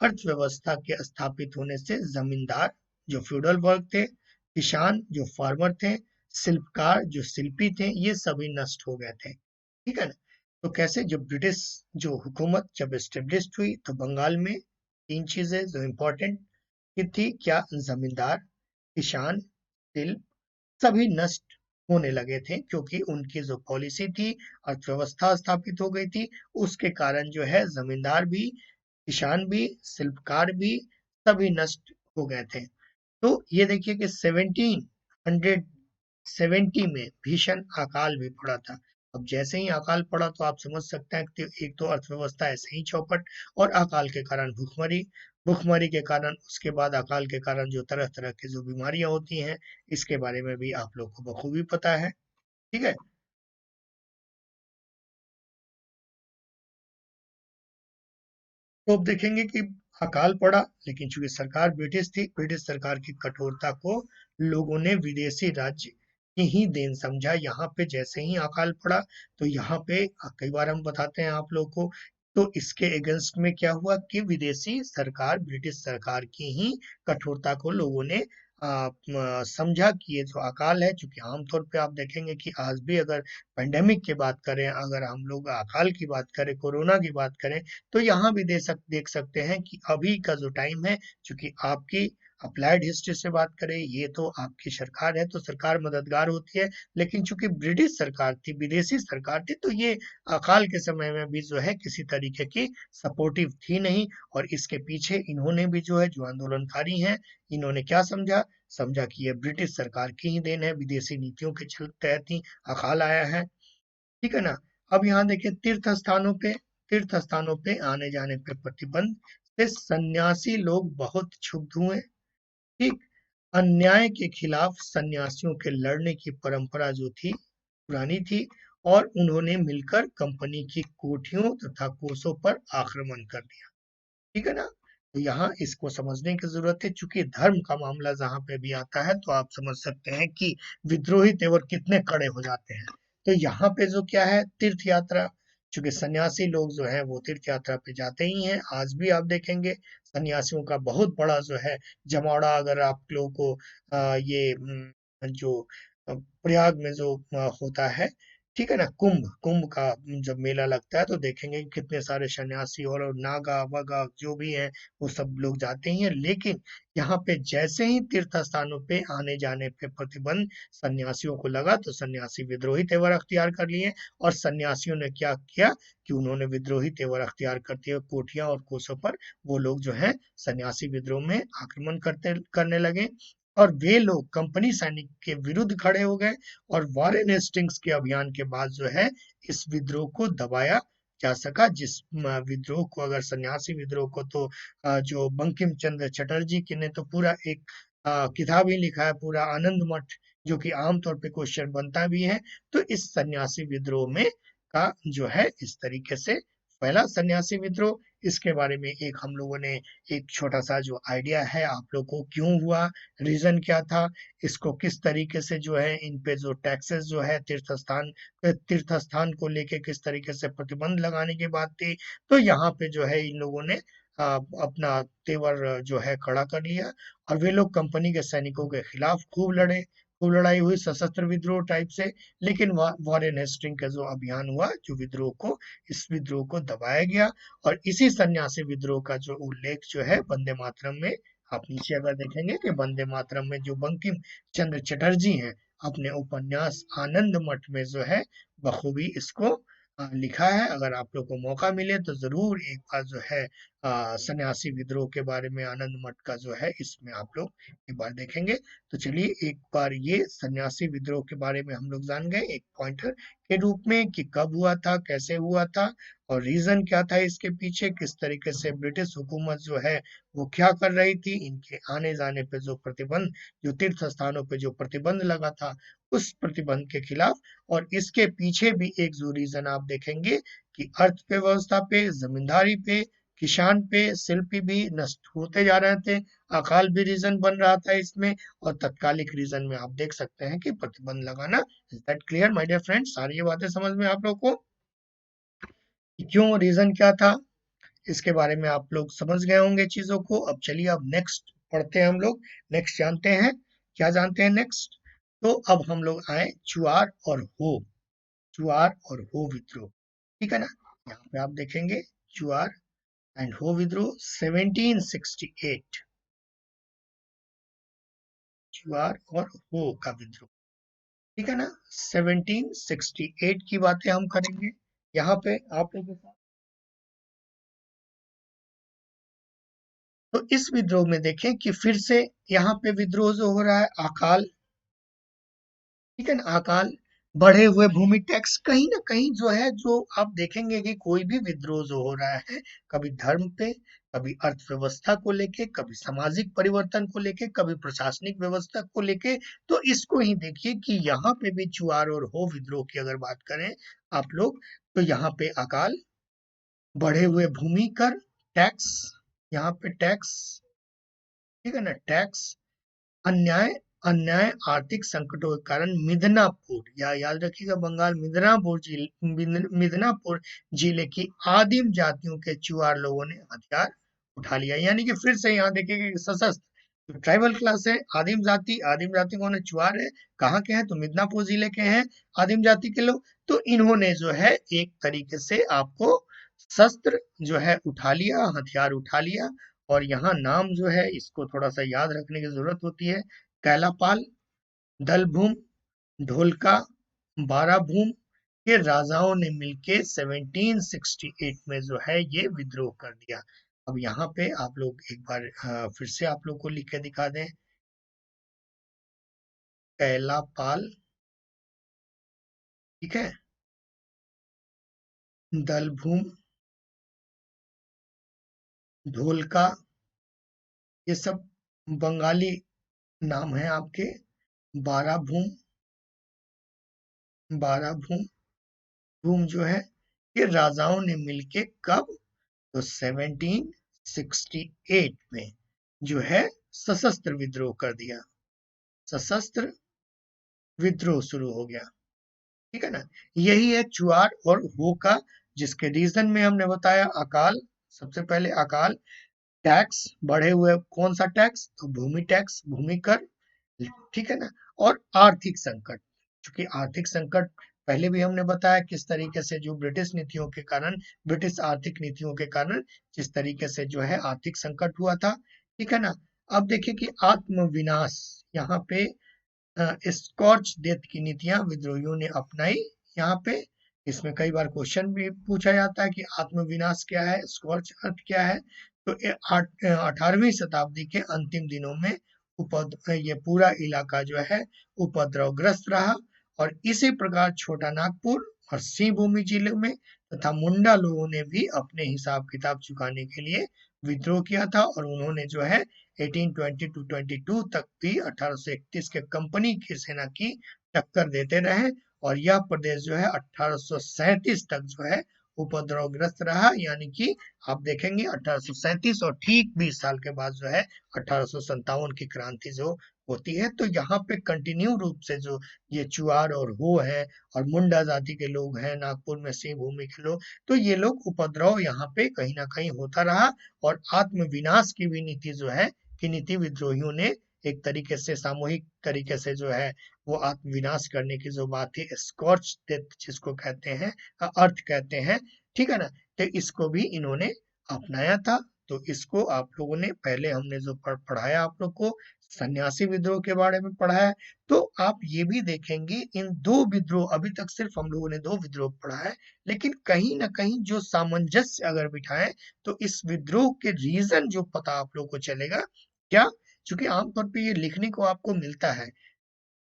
अर्थव्यवस्था के स्थापित होने से जमींदार जो फ्यूडल वर्ग थे, किसान जो फार्मर थे, शिल्पकार जो शिल्पी थे, ये सभी नष्ट हो गए थे। ठीक है ना। तो कैसे, जब ब्रिटिश जो हुकूमत जब एस्टेब्लिश हुई तो बंगाल में तीन चीजें जो इम्पोर्टेंट थी, क्या, जमींदार, किसान, शिल्प, सभी नष्ट होने लगे थे, क्योंकि उनकी जो पॉलिसी थी, अर्थव्यवस्था स्थापित हो गई थी, उसके कारण जो है जमींदार भी, किसान भी, शिल्पकार भी, सभी नष्ट हो गए थे। तो ये देखिए कि 1770 में भीषण अकाल भी पड़ा था। अब जैसे ही अकाल पड़ा तो आप समझ सकते हैं कि एक तो अर्थव्यवस्था ऐसे ही चौपट, और अकाल के कारण भूखमरी, भूखमरी के कारण, उसके बाद अकाल के कारण जो तरह तरह की जो बीमारियां होती हैं, इसके बारे में भी आप लोग को बखूबी पता है। ठीक है। तो अब देखेंगे कि अकाल पड़ा, लेकिन चूंकि सरकार ब्रिटिश थी, ब्रिटिश सरकार की कठोरता को लोगों ने विदेशी राज्य की ही देन समझा। यहाँ पे जैसे ही अकाल पड़ा तो यहाँ पे कई बार हम बताते हैं आप लोगों को, तो इसके अगेंस्ट में क्या हुआ कि विदेशी सरकार, ब्रिटिश सरकार की ही कठोरता को लोगों ने समझा कि ये जो अकाल है, चूंकि आमतौर पे आप देखेंगे कि आज भी अगर पेंडेमिक की बात करें, अगर हम लोग अकाल की बात करें, कोरोना की बात करें, तो यहाँ भी देख सकते हैं कि अभी का जो टाइम है, चूंकि आपकी अप्लाइड हिस्ट्री से बात करें, ये तो आपकी सरकार है तो सरकार मददगार होती है, लेकिन चूंकि ब्रिटिश सरकार थी, विदेशी सरकार थी, तो ये अकाल के समय में भी जो है किसी तरीके की सपोर्टिव थी नहीं। और इसके पीछे इन्होंने भी जो है, जो आंदोलनकारी हैं, इन्होंने क्या समझा, समझा कि ये ब्रिटिश सरकार की ही देन है, विदेशी नीतियों के तहत ही अकाल आया है। ठीक है ना। अब यहाँ देखिए तीर्थ स्थानों पे आने जाने पे प्रतिबंध से सन्यासी लोग बहुत क्षुब्ध हुए। ठीक, अन्याय के खिलाफ सन्यासियों के लड़ने की परंपरा जो थी, पुरानी थी, और उन्होंने मिलकर कंपनी की कोठियों तथा कोसों पर आक्रमण कर दिया। ठीक है ना। तो यहाँ इसको समझने की जरूरत है, चूंकि धर्म का मामला जहाँ पे भी आता है तो आप समझ सकते हैं कि विद्रोही तेवर कितने कड़े हो जाते हैं। तो यहाँ पे जो क्या है, तीर्थ यात्रा, चूंकि सन्यासी लोग जो है वो तीर्थ यात्रा पे जाते ही हैं, आज भी आप देखेंगे सन्यासियों का बहुत बड़ा जो है जमावड़ा। अगर आप लोगों को ये जो प्रयाग में जो होता है, ठीक है ना, कुंभ कुंभ का जब मेला लगता है तो देखेंगे कि कितने सारे सन्यासी और नागा वगा जो भी हैं वो सब लोग जाते ही हैं। लेकिन यहाँ पे जैसे ही तीर्थ स्थानों पे आने जाने पे प्रतिबंध सन्यासियों को लगा तो सन्यासी विद्रोही तेवर अख्तियार कर लिए, और सन्यासियों ने क्या किया कि उन्होंने विद्रोही तेवर अख्तियार करते हुए कोठियां और कोसों पर वो लोग जो है सन्यासी विद्रोह में आक्रमण करने लगे। और वे लोग कंपनी सैनिक के विरुद्ध खड़े हो गए, और वॉरेन हेस्टिंग्स के अभियान के बाद जो है इस विद्रोह को दबाया जा सका। जिस विद्रोह को, अगर सन्यासी विद्रोह को तो जो बंकिम चंद्र चटर्जी की ने तो पूरा एक किताब ही लिखा है, पूरा आनंद मठ, जो कि आमतौर पे क्वेश्चन बनता भी है। तो इस सन्यासी विद्रोह में का जो है इस तरीके से पहला सन्यासी विद्रोह, इसके बारे में एक हम लोगों ने एक छोटा सा जो आइडिया है आप लोग को, क्यों हुआ, रीजन क्या था, इसको किस तरीके से जो है इन पे जो टैक्सेस जो है तीर्थ स्थान को लेके किस तरीके से प्रतिबंध लगाने की बात थी। तो यहाँ पे जो है इन लोगों ने अपना तेवर जो है खड़ा कर लिया, और वे लोग कंपनी के सैनिकों के खिलाफ खूब लड़े, खूब लड़ाई हुई, सशस्त्र विद्रोह टाइप से। लेकिन वॉरेन हेस्टिंग का जो अभियान हुआ, जो विद्रोह को, इस विद्रोह को दबाया गया। और इसी सन्यासी विद्रोह का जो उल्लेख जो है वंदे मातरम में, आप नीचे अगर देखेंगे कि वंदे मातरम में जो बंकिम चंद्र चटर्जी हैं, अपने उपन्यास आनंद मठ में जो है बखूबी इसको लिखा है। अगर आप लोग को मौका मिले तो जरूर एक बार जो है सन्यासी विद्रोह के बारे में आनंद मठ का जो है इसमें आप लोग एक बार देखेंगे। तो चलिए एक बार ये सन्यासी विद्रोह के बारे में हम लोग जान गए एक पॉइंटर के रूप में कि कब हुआ था, कैसे हुआ था और रीजन क्या था इसके पीछे, किस तरीके से ब्रिटिश हुकूमत जो है वो क्या कर रही थी, इनके आने जाने पे जो प्रतिबंध, जो तीर्थ स्थानों पे जो प्रतिबंध लगा था उस प्रतिबंध के खिलाफ। और इसके पीछे भी एक जो रीजन आप देखेंगे कि अर्थव्यवस्था पे, जमींदारी पे, किसान पे, शिल्पी भी नष्ट होते जा रहे थे। अकाल भी रीजन बन रहा था इसमें और तत्कालिक रीजन में आप देख सकते हैं कि प्रतिबंध लगाना। Is that clear my dear friends? सारी ये बातें समझ में आप लोग को क्यों, रीजन क्या था, इसके बारे में आप लोग समझ गए होंगे चीजों को। अब चलिए अब नेक्स्ट पढ़ते हैं हम लोग, नेक्स्ट जानते हैं, क्या जानते हैं नेक्स्ट। तो अब हम लोग आए चुआर और हो, चुआर और हो विद्रोह, ठीक है ना। यहाँ पे आप देखेंगे चुआर एंड हो विद्रोह 1768, चुआर और हो का विद्रोह, ठीक है ना। 1768 की बातें हम करेंगे यहाँ पे आप लोगों के साथ। तो इस विद्रोह में देखें कि फिर से यहाँ पे विद्रोह जो हो रहा है अकाल, ठीक है ना, अकाल, बढ़े हुए भूमि टैक्स, कहीं ना कहीं जो है, जो आप देखेंगे कि कोई भी विद्रोह जो हो रहा है कभी धर्म पे, कभी अर्थव्यवस्था को लेके, कभी सामाजिक परिवर्तन को लेके, कभी प्रशासनिक व्यवस्था को लेके, तो इसको ही देखिए कि यहाँ पे भी चुआर और हो विद्रोह की अगर बात करें आप लोग, तो यहाँ पे अकाल, बढ़े हुए भूमि कर, टैक्स, यहाँ पे टैक्स, ठीक है ना, टैक्स, अन्याय, अन्याय, आर्थिक संकटों के कारण मिदनापुर, या याद रखिएगा बंगाल, मिदनापुर जिले की आदिम जातियों के चुआर लोगों ने हथियार उठा लिया। यानी कि फिर से यहाँ देखिएगा कि सशस्त्र जो ट्राइबल क्लास है, आदिम जाति कौन है, चुआर है, कहाँ के हैं तो मिदनापुर जिले के हैं आदिम जाति के लोग। तो इन्होंने जो है एक तरीके से आपको शस्त्र जो है उठा लिया, हथियार उठा लिया। और यहाँ नाम जो है इसको थोड़ा सा याद रखने की जरूरत होती है। कैलापाल, दलभूम, ढोलका, बाराभूम के राजाओं ने मिलके 1768 में जो है ये विद्रोह कर दिया। अब यहाँ पे आप लोग एक बार फिर से आप लोग को लिख के दिखा दें, कैलापाल, ठीक है, दलभूम, ढोलका, ये सब बंगाली नाम है आपके। बाराभूम, बाराभूम, भूम जो है ये राजाओं ने मिलके कब, तो 1768 में जो है सशस्त्र विद्रोह कर दिया, सशस्त्र विद्रोह शुरू हो गया, ठीक है ना। यही है चुआर और हो का, जिसके रीजन में हमने बताया अकाल, सबसे पहले अकाल, टैक्स, बढ़े हुए कौन सा टैक्स, तो भूमि टैक्स, भूमि कर, ठीक है ना, और आर्थिक संकट। क्योंकि आर्थिक संकट पहले भी हमने बताया किस तरीके से जो ब्रिटिश नीतियों के कारण, ब्रिटिश आर्थिक नीतियों के कारण जिस तरीके से जो है आर्थिक संकट हुआ था, ठीक है ना। अब देखिए कि आत्मविनाश, यहाँ पे स्कॉच डेथ की नीतियां विद्रोहियों ने अपनाई यहाँ पे। इसमें कई बार क्वेश्चन भी पूछा जाता है कि आत्मविनाश क्या है, स्कॉच अर्थ क्या है। तो 18वीं शताब्दी के अंतिम दिनों में ये पूरा इलाका जो है उपद्रवग्रस्त रहा। और इसी प्रकार छोटा नागपुर और सिंहभूमि जिले में तथा मुंडा लोगों ने भी अपने हिसाब किताब चुकाने के लिए विद्रोह किया था। और उन्होंने जो है 1820 टू 22 तक भी 1831 के कंपनी की सेना की टक्कर देते रहे। और यह प्रदेश जो है 1837 तक जो है उपद्रवग्रस्त रहा। यानी कि आप देखेंगे 1837 और ठीक 20 साल के बाद जो है 1857 की क्रांति जो होती है। तो यहाँ पे कंटिन्यू रूप से जो ये चुआर और हो है और मुंडा जाति के लोग हैं, नागपुर में सिंह भूमि के लोग, तो ये लोग उपद्रव यहाँ पे कहीं ना कहीं होता रहा। और आत्मविनाश की भी नीति जो है कि नीति विद्रोहियों ने एक तरीके से सामूहिक तरीके से जो है वो आत्मविनाश करने की जो बात थी, स्कॉच डेथ जिसको कहते हैं, अर्थ कहते हैं, ठीक है ना। तो इसको भी इन्होंने अपनाया था। तो इसको आप लोगों ने पहले हमने जो पढ़ाया आप लोग को सन्यासी विद्रोह के बारे में पढ़ा है। तो आप ये भी देखेंगे इन दो विद्रोह, अभी तक सिर्फ हम लोगों ने दो विद्रोह पढ़ा है, लेकिन कहीं ना कहीं जो सामंजस्य अगर बिठाएं तो इस विद्रोह के रीजन जो पता आप लोग को चलेगा क्या, क्योंकि आमतौर पे ये लिखने को आपको मिलता है।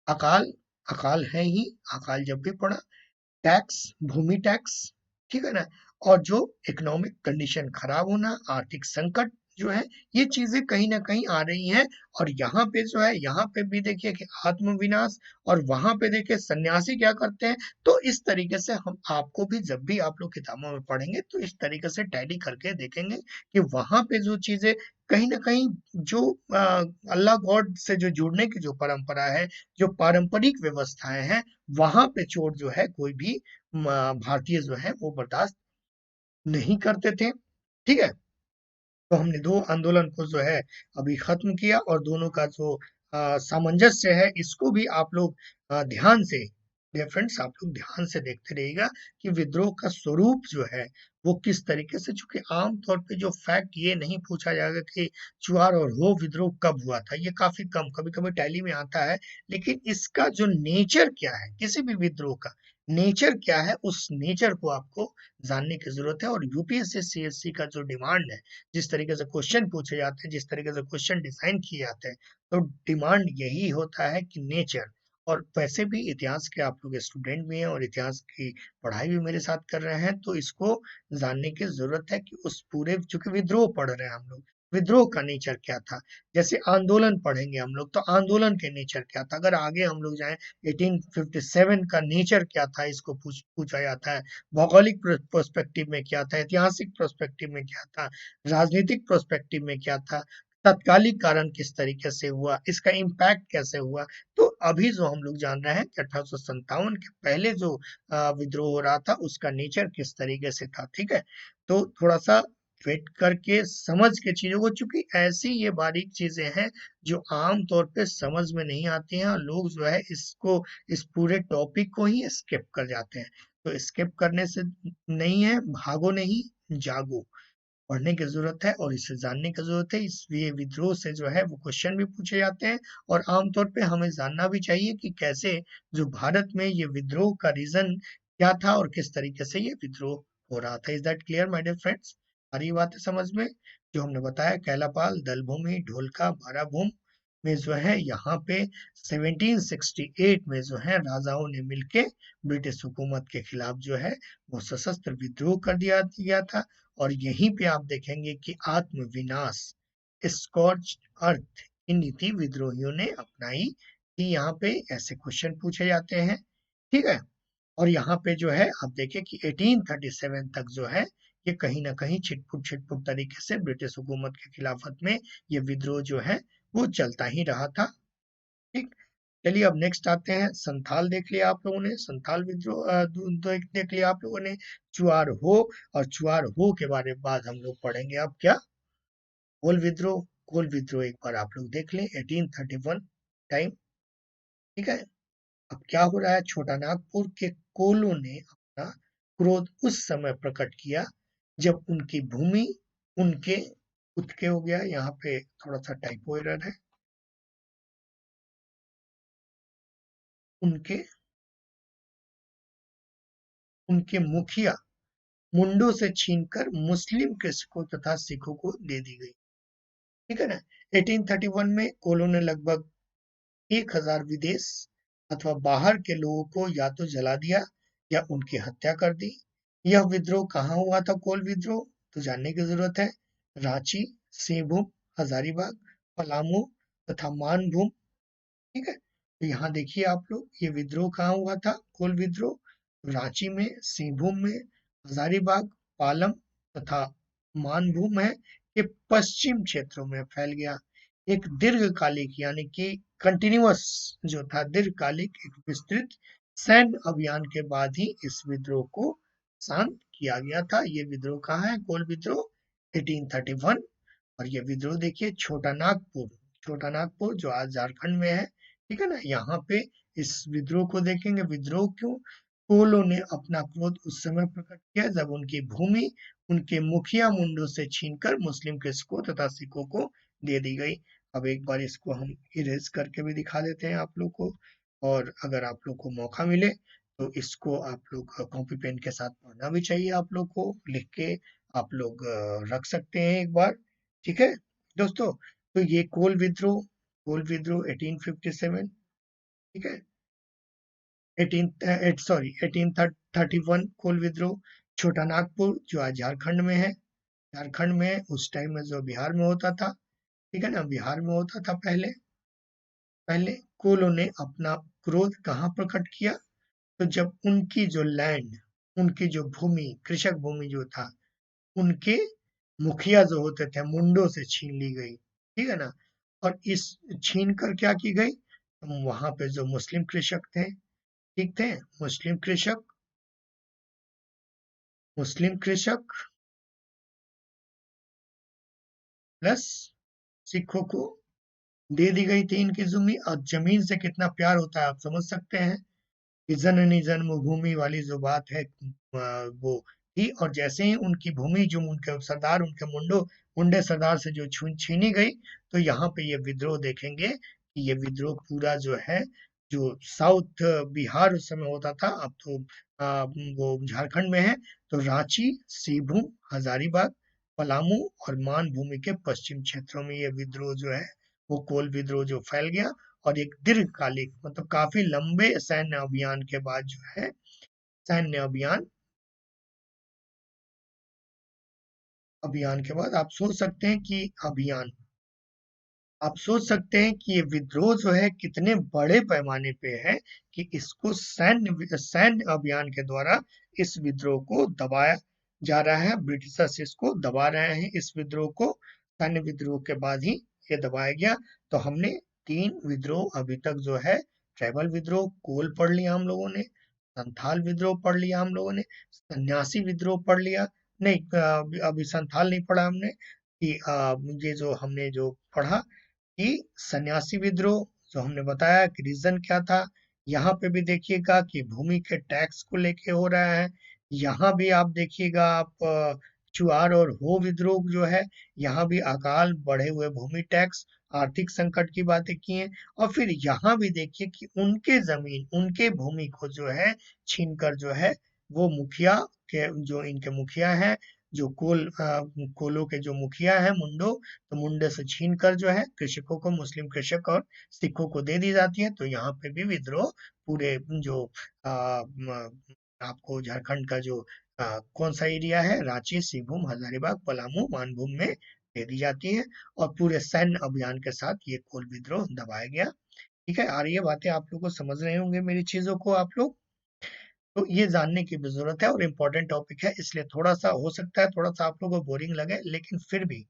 अकाल, अकाल है ही, अकाल जब भी पढ़ा, टैक्स, भूमि टैक्स, ठीक है ना, और जो इकोनॉमिक कंडीशन खराब होना, आर्थिक संकट जो है, ये चीजें कहीं ना कहीं आ रही हैं। और यहाँ पे जो है, यहाँ पे भी देखिए कि आत्मविनाश, और वहां पे देखिए सन्यासी क्या करते हैं। तो इस तरीके से हम आपको भी जब भी आप लोग किताबों में पढ़ेंगे तो इस तरीके से टैली करके देखेंगे कि वहां पे जो चीजें कहीं ना कहीं जो अल्लाह गॉड से जो जुड़ने की जो परंपरा है, जो पारंपरिक व्यवस्थाएं हैं, वहां पे चोट जो है कोई भी भारतीय जो है वो बर्दाश्त नहीं करते थे। ठीक है, तो हमने दो आंदोलन को जो है अभी खत्म किया, और दोनों का जो सामंजस्य है इसको भी आप लोग ध्यान से, डियर फ्रेंड्स, आप लोग ध्यान से देखते रहिएगा कि विद्रोह का स्वरूप जो है वो किस तरीके से, चूंकि आमतौर पे जो फैक्ट ये नहीं पूछा जाएगा कि चुआर और हो विद्रोह कब हुआ था, ये काफी कम, कभी कभी टैली में आता है, लेकिन इसका जो नेचर क्या है, किसी भी विद्रोह का नेचर क्या है, उस नेचर को आपको जानने की जरूरत है। और यूपीएससी सीएससी का जो डिमांड है, जिस तरीके से क्वेश्चन पूछे जाते हैं, जिस तरीके से क्वेश्चन डिजाइन किए जाते हैं, तो डिमांड यही होता है कि नेचर। और वैसे भी इतिहास के आप लोग स्टूडेंट भी हैं और इतिहास की पढ़ाई भी मेरे साथ कर रहे हैं, तो इसको जानने की जरूरत है कि उस पूरे, चूंकि विद्रोह पढ़ रहे हैं हम लोग, विद्रोह का नेचर क्या था। जैसे आंदोलन पढ़ेंगे हम लोग, तो आंदोलन के नेचर क्या था। अगर आगे हम लोग जाएं, 1857 का नेचर क्या था, इसको पूछा जाता है। भौगोलिक प्रोस्पेक्टिव में क्या था, ऐतिहासिक प्रोस्पेक्टिव में क्या था, राजनीतिक प्रोस्पेक्टिव में क्या था, तत्कालिक कारण किस तरीके से हुआ, इसका इम्पैक्ट कैसे हुआ। तो अभी जो हम लोग जान रहे हैं कि 1857 के पहले जो विद्रोह हो रहा था उसका नेचर किस तरीके से था। ठीक है, तो थोड़ा सा वेट करके समझ के चीजों को, चूंकि ऐसी ये बारीक चीजें हैं जो आम तौर पे समझ में नहीं आती हैं, और लोग जो है इसको, इस पूरे टॉपिक को ही स्किप कर जाते हैं। तो स्किप करने से नहीं है, भागो नहीं, जागो, पढ़ने की जरूरत है और इसे जानने की जरूरत है। इसलिए विद्रोह से जो है वो क्वेश्चन भी पूछे जाते हैं, और आमतौर पे हमें जानना भी चाहिए कि कैसे जो भारत में ये विद्रोह का रीजन क्या था और किस तरीके से ये विद्रोह हो रहा था। Is that clear my dear friends? सारी बातें समझ में जो हमने बताया, कैलापाल, दलभूमि, ढोलका, बाराभूम में जो है यहाँ पे 1768 में जो है राजाओं ने मिलके ब्रिटिश हुकूमत के खिलाफ जो है वो सशस्त्र विद्रोह कर दिया था। और यहीं पे आप देखेंगे कि आत्मविनाश, स्कॉच अर्थ की नीति विद्रोहियों ने अपनाई, कि यहाँ पे ऐसे क्वेश्चन पूछे जाते हैं। ठीक है, और यहाँ पे जो है आप देखिए कि 1837 तक जो है ये कहीं ना कहीं छिटपुट तरीके से ब्रिटिश हुकूमत के खिलाफत में ये विद्रोह जो है वो चलता ही रहा था। ठीक, चलिए अब नेक्स्ट आते हैं, संथाल देख लिया आप लोगों ने, संथाल विद्रोह देख लिया आप लोगों ने, चुआर हो, और चुआर हो के बारे में बाद हम लोग पढ़ेंगे अब क्या, कोल विद्रोह। कोल विद्रोह एक बार आप लोग देख लें, 1831 टाइम। ठीक है, अब क्या हो रहा है, छोटा नागपुर के कोलों ने अपना क्रोध उस समय प्रकट किया जब उनकी भूमि उनके खुद के हो गया, यहाँ पे थोड़ा सा टाइपो एरर है, उनके उनके मुखिया मुंडो से छीनकर मुस्लिम कृषकों तथा सिखों को दे दी गई। ठीक है ना, 1831 में कोलों ने लगभग 1000 विदेश अथवा बाहर के लोगों को या तो जला दिया या उनकी हत्या कर दी। यह विद्रोह कहाँ हुआ था, कोल विद्रोह, तो जानने की जरूरत है। रांची, सिंहभूम, हजारीबाग, पलामू तथा मानभूम। ठीक है, तो यहाँ देखिए आप लोग, ये विद्रोह कहाँ हुआ था, कोल विद्रोह रांची में, सिंहभूम में, हजारीबाग, पालम तथा मानभूम है ये पश्चिम क्षेत्रों में फैल गया। एक दीर्घकालिक यानी कि कंटिन्यूअस जो था, दीर्घकालिक एक विस्तृत सैन्य अभियान के बाद ही इस विद्रोह को शांत किया गया था। ये विद्रोह कहाँ है, कोल विद्रोह 1831। और ये विद्रोह देखिए, छोटा नागपुर, छोटा नागपुर जो आज झारखंड में है, ठीक है ना, यहाँ पे इस विद्रोह को देखेंगे। विद्रोह क्यों, कोलों ने अपना क्रोध उस समय प्रकट किया जब उनकी भूमि उनके मुखिया मुंडों से छीनकर मुस्लिम कृषकों तथा सिखों को दे दी गई। अब एक बार इसको हम इरेज करके भी दिखा देते हैं आप लोग को, और अगर आप लोग को मौका मिले तो इसको आप लोग कॉपी पेन के साथ पढ़ना भी चाहिए, आप लोग को लिख के आप लोग रख सकते हैं एक बार। ठीक है दोस्तों, तो ये कोल विद्रोह 1857, ठीक है, 1831 कोल विद्रोह, छोटा नागपुर जो आज झारखंड में है, झारखंड में उस टाइम में जो बिहार में होता था, ठीक है ना, बिहार में होता था पहले। पहले कोलों ने अपना क्रोध कहाँ प्रकट किया, तो जब उनकी जो लैंड, उनकी जो भूमि, कृषक भूमि जो था, उनके मुखिया जो होते थे मुंडों से छीन ली गई, ठीक है ना, और इस छीन कर क्या की गई, वहां पे जो मुस्लिम कृषक थे, ठीक थे, मुस्लिम कृषक, मुस्लिम कृषक प्लस सिखों को दे दी गई थी इनकी जमीन। और जमीन से कितना प्यार होता है आप समझ सकते हैं, कि जननी जन्मभूमि वाली जो बात है वो थी। और जैसे ही उनकी भूमि जो उनके सरदार, उनके मुंडे सरदार से जो छीनी गई, तो यहाँ पे ये विद्रोह देखेंगे कि ये विद्रोह पूरा जो है, जो साउथ बिहार उस समय होता था, अब तो वो झारखंड में है, तो रांची, सीभू, हजारीबाग, पलामू और मानभूमि के पश्चिम क्षेत्रों में ये विद्रोह जो है, वो कोल विद्रोह जो फैल गया। और एक दीर्घकालिक मतलब काफी लंबे सैन्य अभियान के बाद जो है, सैन्य अभियान के बाद आप सोच सकते हैं कि आप सोच सकते हैं कि ये विद्रोह जो है कितने बड़े पैमाने पे है, कि इसको सैन्य सैन्य अभियान के द्वारा इस विद्रोह को दबाया जा रहा है। ब्रिटिशर्स इसको दबा रहे हैं, इस विद्रोह को सैन्य विद्रोह के बाद ही ये दबाया गया। तो हमने 3 विद्रोह अभी तक जो है, ट्राइबल विद्रोह कोल पढ़ लिया हम लोगों ने, संथाल विद्रोह पढ़ लिया हम लोगों ने, सन्यासी विद्रोह पढ़ लिया, नहीं अभी संथाल नहीं पढ़ा हमने, कि ये जो हमने जो पढ़ा कि सन्यासी विद्रोह, जो हमने बताया कि रीजन क्या था। यहाँ पे भी देखिएगा कि भूमि के टैक्स को लेके हो रहा है। यहाँ भी आप देखिएगा, आप चुआर और हो विद्रोह जो है, यहाँ भी अकाल, बढ़े हुए भूमि टैक्स, आर्थिक संकट की बातें की हैं। और फिर यहाँ भी देखिए कि उनके जमीन, उनके भूमि को जो है छीन कर जो है, वो मुखिया के, जो इनके मुखिया हैं, जो कोलों के जो मुखिया है मुंडो, तो मुंडे से छीन कर जो है कृषकों को, मुस्लिम कृषक और सिखों को दे दी जाती है। तो यहाँ पे भी विद्रोह पूरे जो आपको झारखंड का जो कौन सा एरिया है, रांची, सिंहभूम, हजारीबाग, पलामू, मानभूम में दे दी जाती है। और पूरे सैन्य अभियान के साथ ये कोल विद्रोह दबाया गया। ठीक है, और ये बातें आप लोग को समझ रहे होंगे मेरी चीजों को आप लोग, तो ये जानने की भी जरूरत है, और इम्पोर्टेंट टॉपिक है, इसलिए थोड़ा सा हो सकता है थोड़ा सा आप लोगों को बोरिंग लगे, लेकिन फिर भी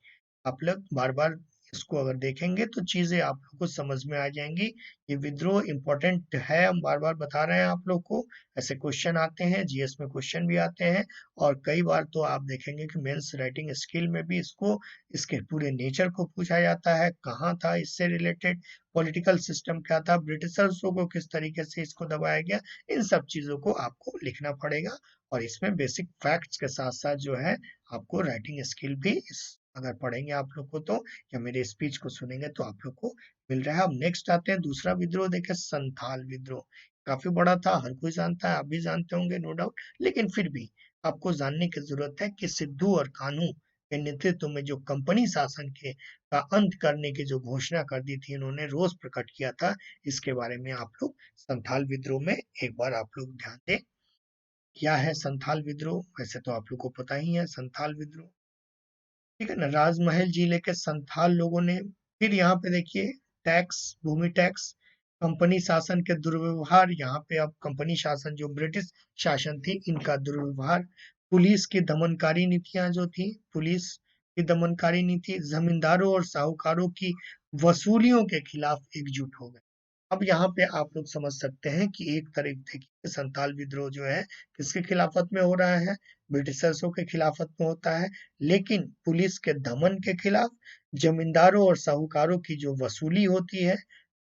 आप लोग बार बार इसको अगर देखेंगे तो चीजें आप लोग को समझ में आ जाएंगी। ये विद्रोह इम्पोर्टेंट है, हम बार बार बता रहे हैं आप लोग को। ऐसे क्वेश्चन आते हैं, जीएस में क्वेश्चन भी आते हैं, और कई बार तो आप देखेंगे कि मेंस राइटिंग स्किल में भी इसको, इसके पूरे नेचर को पूछा जाता है, कहाँ था इससे रिलेटेड, पॉलिटिकल सिस्टम क्या था, ब्रिटिशर्सों को किस तरीके से इसको दबाया गया, इन सब चीजों को आपको लिखना पड़ेगा। और इसमें बेसिक फैक्ट्स के साथ साथ जो है, आपको राइटिंग स्किल भी इस अगर पढ़ेंगे आप लोग को तो, या मेरे स्पीच को सुनेंगे तो आप लोग को मिल रहा है। अब नेक्स्ट आते हैं दूसरा विद्रोह, देखे संथाल विद्रोह। काफी बड़ा था, हर कोई जानता है, आप भी जानते होंगे नो डाउट, लेकिन फिर भी आपको जानने की जरूरत है कि सिद्धू और कान्हू के नेतृत्व में जो कंपनी शासन के का अंत करने की जो घोषणा कर दी थी, इन्होंने रोष प्रकट किया था, इसके बारे में आप लोग संथाल विद्रोह में एक बार आप लोग ध्यान दें। क्या है संथाल विद्रोह, वैसे तो आप लोग को पता ही है संथाल विद्रोह, ठीक है ना। राजमहल जिले के संथाल लोगों ने, फिर यहाँ पे देखिए, टैक्स, भूमि टैक्स, कंपनी शासन के दुर्व्यवहार, यहाँ पे अब कंपनी शासन जो ब्रिटिश शासन थी, इनका दुर्व्यवहार, पुलिस की दमनकारी नीतियां जो थी, पुलिस की दमनकारी नीति, जमींदारों और साहूकारों की वसूलियों के खिलाफ एकजुट हो गए। अब यहाँ पे आप लोग समझ सकते हैं कि एक तरीके से संथाल विद्रोह जो है किसके खिलाफत में हो रहा है, ब्रिटिशर्सों के खिलाफत में होता है, लेकिन पुलिस के दमन के खिलाफ, जमींदारों और साहूकारों की जो वसूली होती है,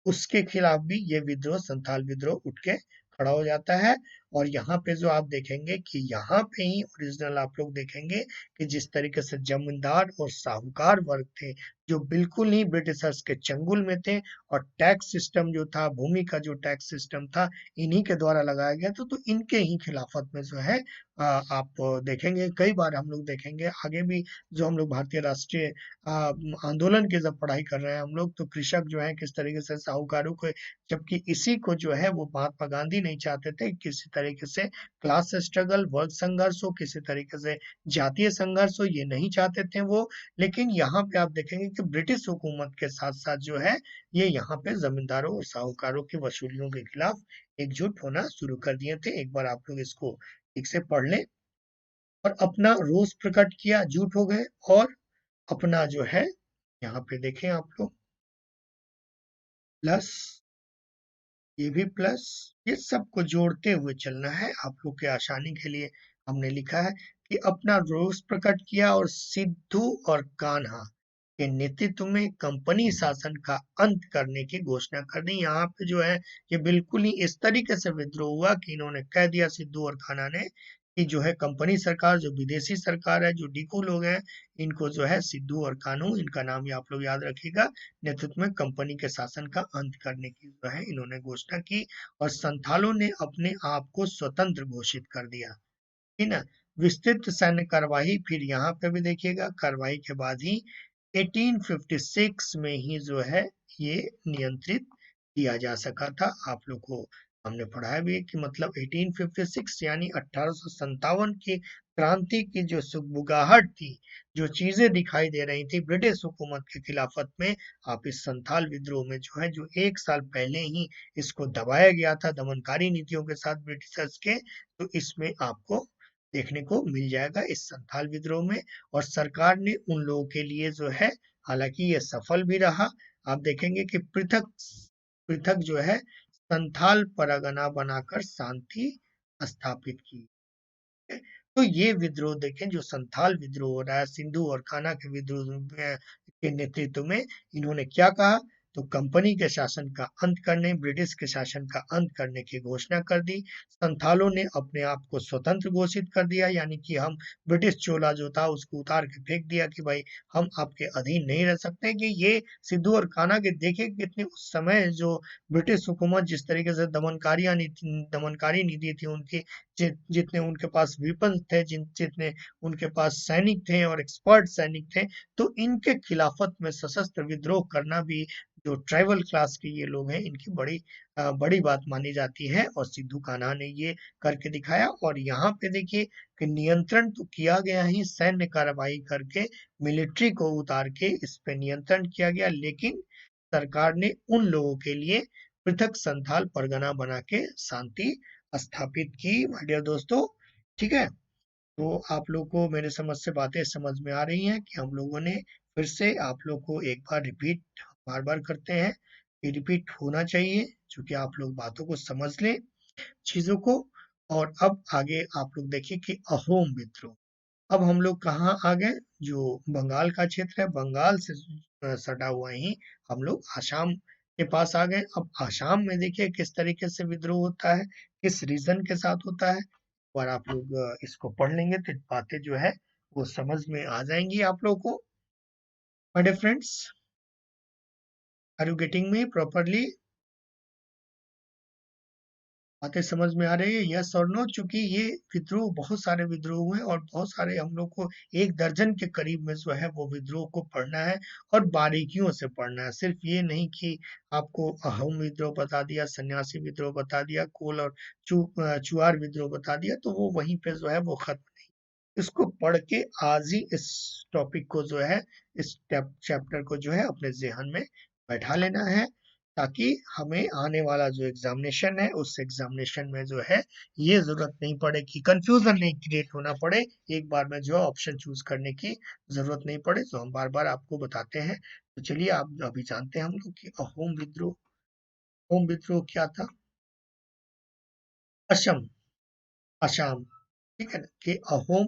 उसके खिलाफ भी ये विद्रोह, संथाल विद्रोह उठ के खड़ा हो जाता है। और यहाँ पे जो आप देखेंगे कि यहाँ पे ही ओरिजिनल आप लोग देखेंगे कि जिस तरीके से जमींदार और साहूकार वर्ग थे जो बिल्कुल ही ब्रिटिशर्स के चंगुल में थे, और टैक्स सिस्टम जो था, भूमि का जो टैक्स सिस्टम था, इन्हीं के द्वारा लगाया गया था। तो इनके ही खिलाफत में जो है आप देखेंगे, कई बार हम लोग देखेंगे आगे भी, जो हम लोग भारतीय राष्ट्रीय आंदोलन की जब पढ़ाई कर रहे हैं हम लोग, तो कृषक जो है किस तरीके से साहूकारों को, जबकि इसी को जो है वो महात्मा गांधी नहीं चाहते थे, किसी तरीके से क्लास स्ट्रगल, वर्ग संघर्ष हो, किसी तरीके से जातीय संघर्ष हो, ये नहीं चाहते थे वो। लेकिन यहाँ पे आप देखेंगे कि ब्रिटिश हुकूमत के साथ साथ जो है ये यहाँ पे जमींदारों और साहूकारों की वसूलियों के खिलाफ एकजुट होना शुरू कर दिए थे। एक बार आप लोग इसको ठीक से पढ़ लें और अपना रोष प्रकट किया, जुट हो गए, और अपना जो है यहाँ पे देखें आप लोग, प्लस, ये भी प्लस, ये सबको जोड़ते हुए चलना है आप लोग के आसानी के लिए। हमने लिखा है कि अपना रोष प्रकट किया और सिद्धू और कान्हा के नेतृत्व में कंपनी शासन का अंत करने की घोषणा कर दी। यहाँ पे जो है ये बिल्कुल ही इस तरीके से विद्रोह हुआ कि इन्होंने कह दिया, सिद्धू और कान्हा ने, कि जो है कंपनी सरकार, जो विदेशी सरकार है, जो डीकू लोग हैं, इनको जो है सिद्धू और कान्हू, इनका नाम ही आप लोग याद रखिएगा, नेतृत्व में कंपनी के शासन का अंत करने की जो है इन्होंने घोषणा की। और संथालों ने अपने आप को स्वतंत्र घोषित कर दिया, ठीक है ना। विस्तृत सैन्य कार्यवाही, फिर यहाँ पे भी देखिएगा, कार्यवाही के बाद ही 1856 में ही जो है ये नियंत्रित किया जा सका था। आप लोग को हमने पढ़ाया भी है कि मतलब 1856 यानी 1857 की क्रांति की जो सुगबुगाहट थी, जो चीजें दिखाई दे रही थी ब्रिटिश हुकूमत के खिलाफत में, आप इस संथाल विद्रोह में जो है, जो एक साल पहले ही इसको दबाया गया था दमनकारी नीतियों के साथ ब्रिटिशर्स के, तो इसमें आपको देखने को मिल जाएगा इस संथाल विद्रोह में। और सरकार ने उन लोगों के लिए जो है, हालांकि ये सफल भी रहा, आप देखेंगे कि पृथक पृथक जो है संथाल परगना बनाकर शांति स्थापित की है। तो ये विद्रोह देखें, जो संथाल विद्रोह हो रहा है, सिंधु और कान्हा के विद्रोह के नेतृत्व में, इन्होंने क्या कहा, तो कंपनी के शासन का अंत करने, ब्रिटिश के शासन का अंत करने की घोषणा कर दी। संथालों ने अपने आप को स्वतंत्र घोषित कर दिया, यानी कि हम ब्रिटिश चोला जो था उसको उतार के फेंक दिया कि भाई हम आपके अधीन नहीं रह सकते। कि ये सिद्धू और कान्हा के देखे कितने उस समय जो ब्रिटिश हुकूमत जिस तरीके से दमनकारी नीति थी उनकी, जितने उनके पास वेपन थे, जितने उनके पास सैनिक थे और एक्सपर्ट सैनिक थे, तो इनके खिलाफत में सशस्त्र विद्रोह करना भी, जो ट्राइबल क्लास के ये लोग हैं, इनकी बड़ी बात मानी जाती है। और सिद्धू कान्हा ने ये करके दिखाया। और यहाँ पे देखिए कि नियंत्रण तो किया गया ही, सैन्य कार्रवाई करके मिलिट्री को उतार के इस पे नियंत्रण किया गया, लेकिन सरकार ने उन लोगों के लिए पृथक संथाल परगना बना के शांति स्थापित की, माय डियर दोस्तों। ठीक है, तो आप लोग को मेरे समझ से बातें समझ में आ रही हैं कि हम लोगों ने फिर से आप लोग को एक बार रिपीट बार बार करते हैं, ये रिपीट होना चाहिए, क्योंकि आप लोग बातों को समझ लें, चीजों को। और अब आगे आप लोग देखिए कि अहोम विद्रोह, अब हम लोग कहाँ आ गए, जो बंगाल का क्षेत्र है, बंगाल से सटा हुआ ही हम लोग आसाम के पास आ गए। अब आसाम में देखिए किस तरीके से विद्रोह होता है, किस रीजन के साथ होता है, और आप लोग इसको पढ़ लेंगे तो बातें जो है वो समझ में आ जाएंगी आप लोग को। My dear friends, are you getting me properly? बातें समझ में आ रही है, यस और नो? चूंकि ये विद्रोह, बहुत सारे विद्रोह हुए और बहुत सारे, हम लोग को एक दर्जन के करीब में जो है वो विद्रोह को पढ़ना है, और बारीकियों से पढ़ना है। सिर्फ ये नहीं कि आपको अहोम विद्रोह बता दिया, सन्यासी विद्रोह बता दिया, कोल और चुआर विद्रोह बता दिया, तो वो वहीं पे जो है वो खत्म नहीं। इसको पढ़ के आज ही इस टॉपिक को जो है, इस चैप्टर को जो है अपने ज़हन में बैठा लेना है, ताकि हमें आने वाला जो एग्जामिनेशन है उस एग्जामिनेशन में जो है ये जरूरत नहीं पड़े कि कंफ्यूजन नहीं क्रिएट होना पड़े, एक बार में जो ऑप्शन चूज करने की जरूरत नहीं पड़े। तो हम बार बार आपको बताते हैं। तो चलिए, आप अभी जानते हैं हम लोग कि अहोम विद्रोह, अहोम विद्रोह क्या था? असम, असम, ठीक है ना, कि अहोम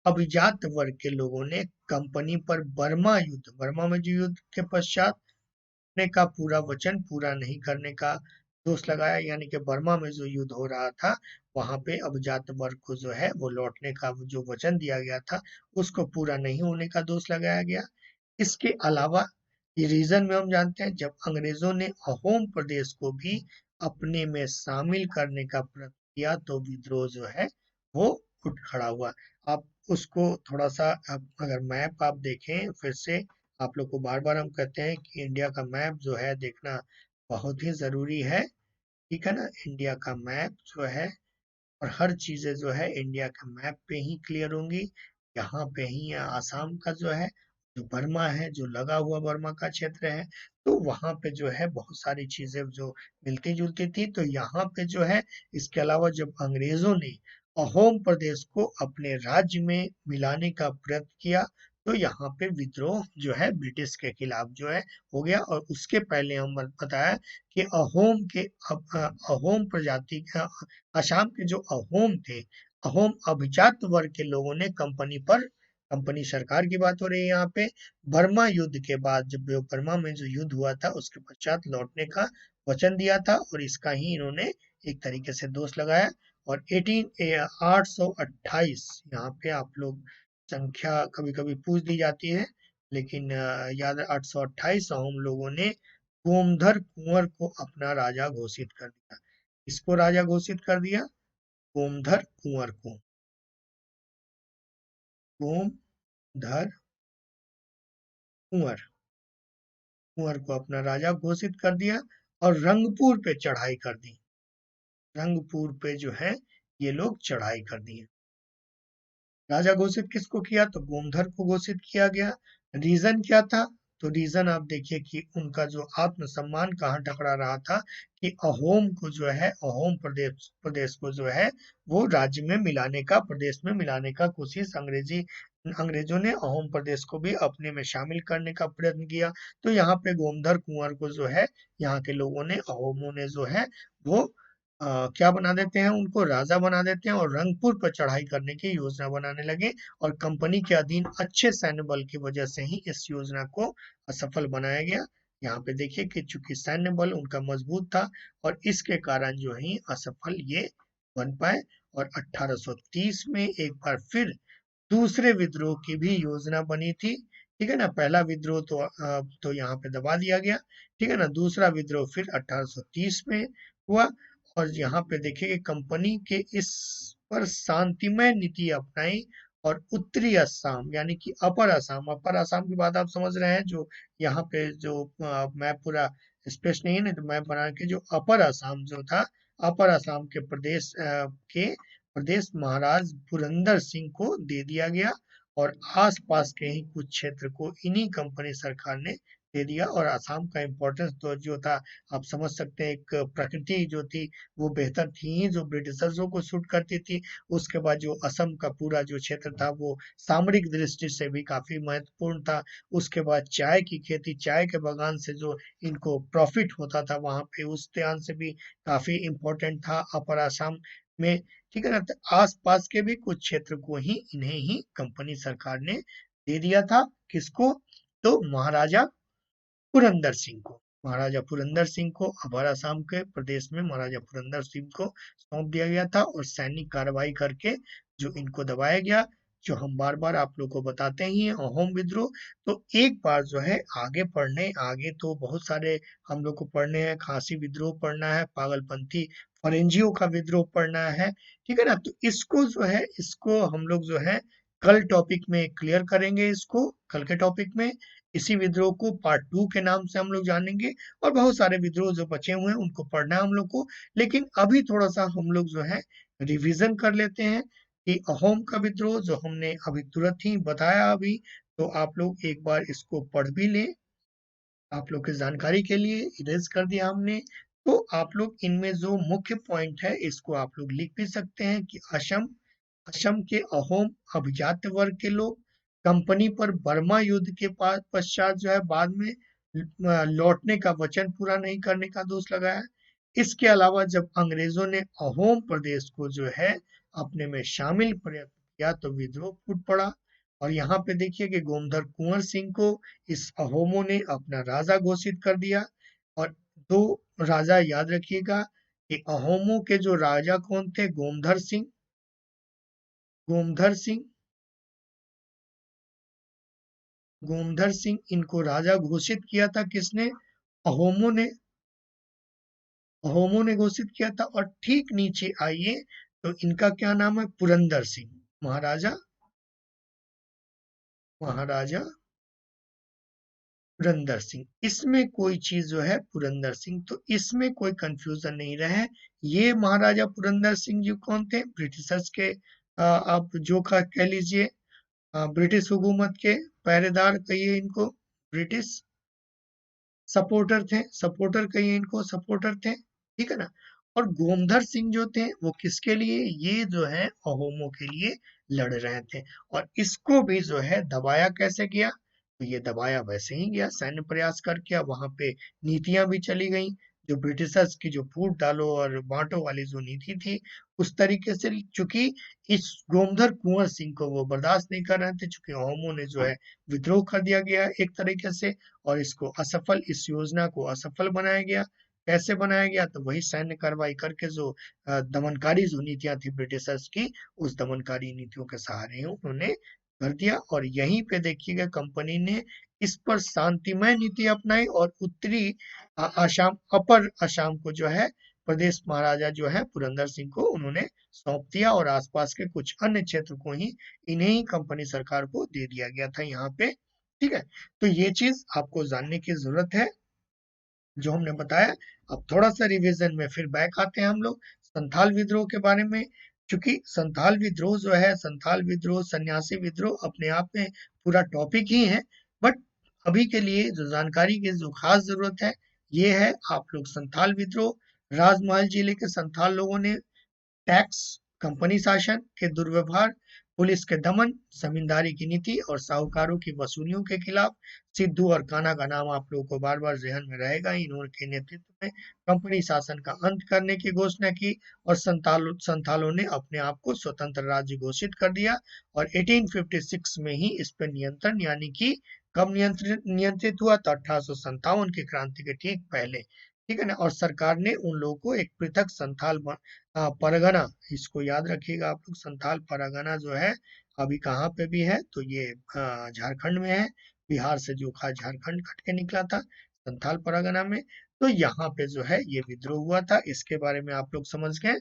अभिजात वर्ग के लोगों ने कंपनी पर बर्मा युद्ध, बर्मा में जो युद्ध के पश्चात का पूरा वचन पूरा नहीं करने का दोष लगाया, यानी कि बर्मा में जो युद्ध हो रहा था वहां पे अभिजात वर्ग को जो है वो लौटने का जो वचन दिया गया था उसको पूरा नहीं होने का दोष लगाया गया। इसके अलावा ये रीजन में हम जानते हैं जब अंग्रेजों ने अहोम प्रदेश को भी अपने में शामिल करने का प्रयत्न किया तो विद्रोह जो है वो उठ खड़ा हुआ। आप उसको थोड़ा सा अगर मैप आप देखें फिर से, आप लोग को बार बार हम कहते हैं कि इंडिया का मैप जो है देखना बहुत ही जरूरी है, ठीक है ना। इंडिया का मैप जो है और हर चीजें जो है इंडिया के मैप पे ही क्लियर होंगी। यहाँ पे ही आसाम का जो है जो बर्मा है, जो लगा हुआ बर्मा का क्षेत्र है, तो वहां पे जो है बहुत सारी चीजें जो मिलती जुलती थी। तो यहाँ पे जो है इसके अलावा जब अंग्रेजों ने अहोम प्रदेश को अपने राज्य में मिलाने का प्रयत्न किया तो यहाँ पे विद्रोह जो है ब्रिटिश के खिलाफ जो है हो गया। और उसके पहले हम बताया कि अहोम के अहोम प्रजाति असम के जो अहोम थे, अहोम अभिजात वर्ग के लोगों ने कंपनी सरकार की बात हो रही है यहाँ पे, बर्मा युद्ध के बाद जब बर्मा में जो युद्ध हुआ था उसके पश्चात लौटने का वचन दिया था और इसका ही इन्होंने एक तरीके से दोष लगाया। और 828 यहाँ पे आप लोग संख्या कभी कभी पूछ दी जाती है, लेकिन याद है 828 अहोम लोगों ने गोमधर कुंवर को अपना राजा घोषित कर दिया। इसको राजा घोषित कर दिया, गोमधर कुंवर को, गोमधर कुंवर कुंवर को अपना राजा घोषित कर दिया और रंगपुर पे चढ़ाई कर दी। रंगपुर पे जो है ये लोग चढ़ाई कर दिए। राजा घोषित किसको किया तो गोमधर को घोषित किया गया। रीजन क्या था तो रीजन आप देखिए कि उनका जो आत्मसम्मान कहाँ टकरा रहा था कि अहोम को जो है अहोम प्रदेश प्रदेश को जो है वो राज्य में मिलाने का, प्रदेश में मिलाने का कोशिश अंग्रेजों ने अहोम प्रदेश को भी अपने में शामिल करने का प्रयत्न किया। तो यहाँ पे गोमधर कुंवर को जो है यहाँ के लोगों ने, अहोमों ने जो है वो क्या बना देते हैं, उनको राजा बना देते हैं और रंगपुर पर चढ़ाई करने की योजना बनाने लगे। और कंपनी के अधीन अच्छे सैन्य बल की वजह से ही इस योजना को असफल बनाया गया। यहाँ पे देखिए कि चूंकि सैन्य बल उनका मजबूत था और इसके कारण जो है असफल ये बन पाए। और 1830 में एक बार फिर दूसरे विद्रोह की भी योजना बनी थी, ठीक है ना। पहला विद्रोह तो यहाँ पे दबा दिया गया, ठीक है ना। दूसरा विद्रोह फिर 1830 में हुआ और यहाँ पे देखिए कि कंपनी के इस पर शांतिमय नीति अपनाई और उत्तरी असम यानी कि अपर असम की बात आप समझ रहे हैं, जो यहाँ पे जो मैप पूरा स्पेस नहीं है ना, तो मैप बना के जो अपर असम जो था, अपर असम के प्रदेश महाराज पुरंदर सिंह को दे दिया गया और आसपास के ही कुछ क्षेत्र को इन्हीं कंपनी सरकार ने दे दिया। और असम का इम्पोर्टेंस तो जो था आप समझ सकते हैं, एक प्रकृति जो थी वो बेहतर थी ही, जो ब्रिटिशर्सों को सूट करती थी। उसके बाद जो असम का पूरा जो क्षेत्र था वो सामरिक दृष्टि से भी काफी महत्वपूर्ण था। उसके बाद चाय की खेती, चाय के बागान से जो इनको प्रॉफिट होता था वहां पे, उस ध्यान से भी काफी इम्पोर्टेंट था अपर असम में, ठीक है ना। तो आसपास के भी कुछ क्षेत्र को ही इन्हें ही कंपनी सरकार ने दे दिया था। किसको तो महाराजा पुरंदर सिंह को, महाराजा पुरंदर सिंह को अपर असम के प्रदेश में महाराजा पुरंदर सिंह को सौंप दिया गया था और सैनिक कार्रवाई करके जो इनको दबाया गया, जो हम बार बार आप लोग को बताते ही हैं अहोम विद्रोह। तो एक बार जो है आगे पढ़ने, आगे तो बहुत सारे हम लोग को पढ़ने हैं, खासी विद्रोह पढ़ना है, पागलपंथी फरेंजियो का विद्रोह पढ़ना है, ठीक है ना। तो इसको जो है इसको हम लोग जो है कल टॉपिक में क्लियर करेंगे, इसको कल के टॉपिक में इसी विद्रोह को पार्ट 2 के नाम से हम लोग जानेंगे। और बहुत सारे विद्रोह जो बचे हुए हैं उनको पढ़ना है हम लोग को। लेकिन अभी थोड़ा सा हम लोग जो है रिवीजन कर लेते हैं कि अहोम का विद्रोह जो हमने अभी तुरंत ही बताया अभी, तो आप लोग एक बार इसको पढ़ भी लें, आप लोग की जानकारी के लिए इरेज कर दिया हमने। तो आप लोग इनमें जो मुख्य पॉइंट है इसको आप लोग लिख भी सकते हैं कि असम असम के अहोम अभिजात वर्ग के लोग कंपनी पर बर्मा युद्ध के पश्चात जो है बाद में लौटने का वचन पूरा नहीं करने का दोष लगाया। इसके अलावा जब अंग्रेजों ने अहोम प्रदेश को जो है अपने में शामिल प्रयत्न किया तो विद्रोह फूट पड़ा। और यहाँ पे देखिए कि गोमधर कुंवर सिंह को इस अहोमों ने अपना राजा घोषित कर दिया। और तो राजा याद रखिएगा कि अहोमों के जो राजा कौन थे, गोमधर सिंह, गोमधर सिंह, गोमधर सिंह, इनको राजा घोषित किया था किसने, अहोमों ने, अहोमों ने घोषित किया था। और ठीक नीचे आइए तो इनका क्या नाम है, पुरंदर सिंह, महाराजा, महाराजा पुरंदर सिंह। इसमें कोई चीज जो है पुरंदर सिंह, तो इसमें कोई कंफ्यूजन नहीं रहे। ये महाराजा पुरंदर सिंह जी कौन थे, ब्रिटिशर्स के आप जो कह लीजिए ब्रिटिश हुकूमत के पहरेदार कहिए इनको, ब्रिटिश सपोर्टर थे, सपोर्टर कहिए इनको, सपोर्टर थे, ठीक है ना। और गोमधर सिंह जो थे वो किसके लिए, ये जो है अहोमों के लिए लड़ रहे थे। और इसको भी जो है दबाया कैसे गया, तो ये दबाया वैसे ही गया, सैन्य प्रयास करके। वहां पे नीतियां भी चली गई, जो ब्रिटिशर्स की जो फूट डालो और बांटो वाली जो नीति थी, उस तरीके से। चूंकि इस गोमधर कुंवर सिंह को वो बर्दाश्त नहीं कर रहे थे, चूंकि अहोमों ने जो है विद्रोह कर दिया गया एक तरीके से, और इसको असफल, इस योजना को असफल बनाया गया। कैसे बनाया गया, तो वही सैन्य कार्रवाई करके जो दमनकारी जो नीतियां थी ब्रिटिशर्स की, उस दमनकारी नीतियों के सहारे उन्होंने कर दिया। और यहीं पे देखिएगा कंपनी ने इस पर शांतिमय नीति अपनाई, और उत्तरी आसाम, अपर आसाम को जो है प्रदेश महाराजा जो है पुरंदर सिंह को उन्होंने सौंप दिया, और आसपास के कुछ अन्य क्षेत्र को ही इन्हें ही कंपनी सरकार को दे दिया गया था यहाँ पे, ठीक है। तो ये चीज आपको जानने की जरूरत है जो हमने बताया। अब थोड़ा सा रिवीजन में फिर बैक आते हैं हम लोग संथाल विद्रोह के बारे में। क्योंकि संथाल विद्रोह जो है, संथाल विद्रोह, सन्यासी विद्रोह अपने आप में पूरा टॉपिक ही है। बट अभी के लिए जो जानकारी की जो खास जरूरत है, ये है आप लोग संथाल विद्रोह, राजमहल जिले के संथाल लोगों ने टैक्स, कंपनी शासन के दुर्व्यवहार, पुलिस के दमन, जमींदारी की नीति और साहूकारों की वसूलियों के खिलाफ, सिद्धू और कान्हा का नाम आप लोगों को बार बार जहन में रहेगा। इन्होंने नेतृत्व में कंपनी शासन का अंत करने की घोषणा की, और संथालों ने अपने आप को स्वतंत्र राज्य घोषित कर दिया। और 1856 में ही इस पर नियंत्रण, यानी कि कब नियंत्रित नियंत्रित हुआ, तो 1857 की क्रांति के ठीक पहले, ठीक है ना। और सरकार ने उन लोगों को एक पृथक संथाल परगना, इसको याद रखिएगा आप लोग, संथाल परगना जो है अभी कहाँ पे भी है, तो ये झारखंड में है। बिहार से जो था झारखंड कट के निकला था संथाल परगना में। तो यहाँ पे जो है ये विद्रोह हुआ था, इसके बारे में आप लोग समझ गए।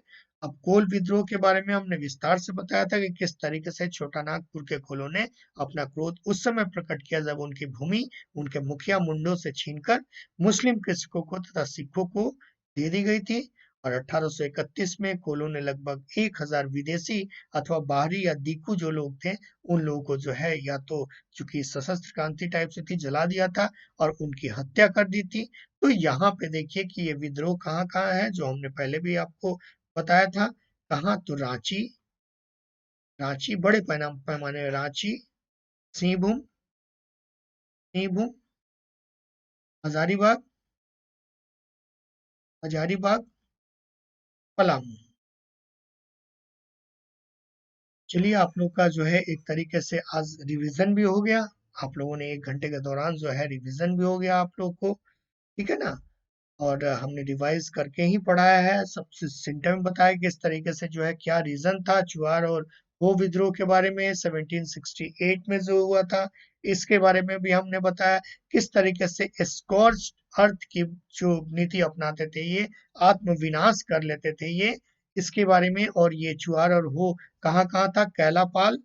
अब कोल विद्रोह के बारे में हमने विस्तार से बताया था कि किस तरीके से छोटा नागपुर के कोलों ने अपना क्रोध उस समय प्रकट किया जब उनकी भूमि उनके मुखिया मुंडो से छीनकर मुस्लिम कृषकों को तथा सिखों को दे दी गई थी। और 1831 में कोलों ने लगभग 1000 विदेशी अथवा बाहरी या दीकू जो लोग थे, उन लोगों को जो है या तो चूंकि सशस्त्र क्रांति टाइप से थी जला दिया था, और उनकी हत्या कर दी थी। तो यहाँ पे देखिए कि ये विद्रोह कहाँ कहाँ है, जो हमने पहले भी आपको बताया था। कहाँ, तो रांची, रांची बड़े पैमाने में, रांची, सिंहभूम, सिंहभूम, हजारीबाग, हजारीबाग, पलामू। चलिए आप लोग का जो है एक तरीके से आज रिवीजन भी हो गया। आप लोगों ने 1 घंटे के दौरान जो है रिवीजन भी हो गया आप लोग को, ठीक है ना। और हमने रिवाइज करके ही पढ़ाया है, सबसे सिम्टम बताया किस तरीके से जो है क्या रीजन था चुआर और वो विद्रोह के बारे में 1768 में जो हुआ था, इसके बारे में भी हमने बताया। किस तरीके से स्कॉर्च अर्थ की जो नीति अपनाते थे ये, आत्म विनाश कर लेते थे ये, इसके बारे में। और ये चुआर और हो कहाँ कहाँ था, कैलापाल,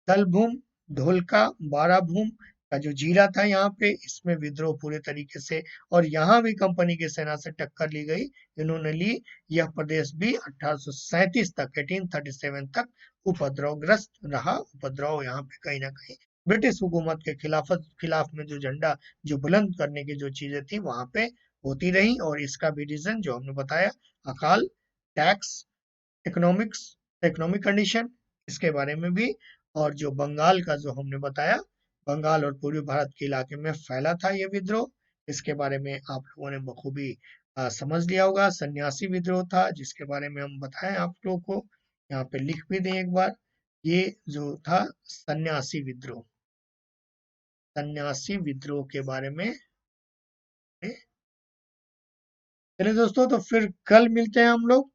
दलभूम, धोलका, बाराभूम का जो जीरा था यहाँ पे, इसमें विद्रोह पूरे तरीके से, और यहाँ भी कंपनी की सेना से टक्कर ली गई, इन्होंने ली। यह प्रदेश भी 1837 तक, 1837 तक उपद्रवग्रस्त रहा। उपद्रव यहाँ पे कहीं ना कहीं ब्रिटिश हुकूमत के खिलाफ में जो झंडा जो बुलंद करने की जो चीजें थी वहां पे होती रही। और इसका भी रीजन जो हमने बताया, अकाल, टैक्स, इकोनॉमिक्स, इकोनॉमिक कंडीशन, इसके बारे में भी। और जो बंगाल का जो हमने बताया, बंगाल और पूर्वी भारत के इलाके में फैला था ये विद्रोह, इसके बारे में आप लोगों ने बखूबी समझ लिया होगा। सन्यासी विद्रोह था जिसके बारे में हम बताएं आप लोगों को, यहाँ पे लिख भी दें एक बार। ये जो था सन्यासी विद्रोह, सन्यासी विद्रोह के बारे में चलिए दोस्तों, तो फिर कल मिलते हैं हम लोग।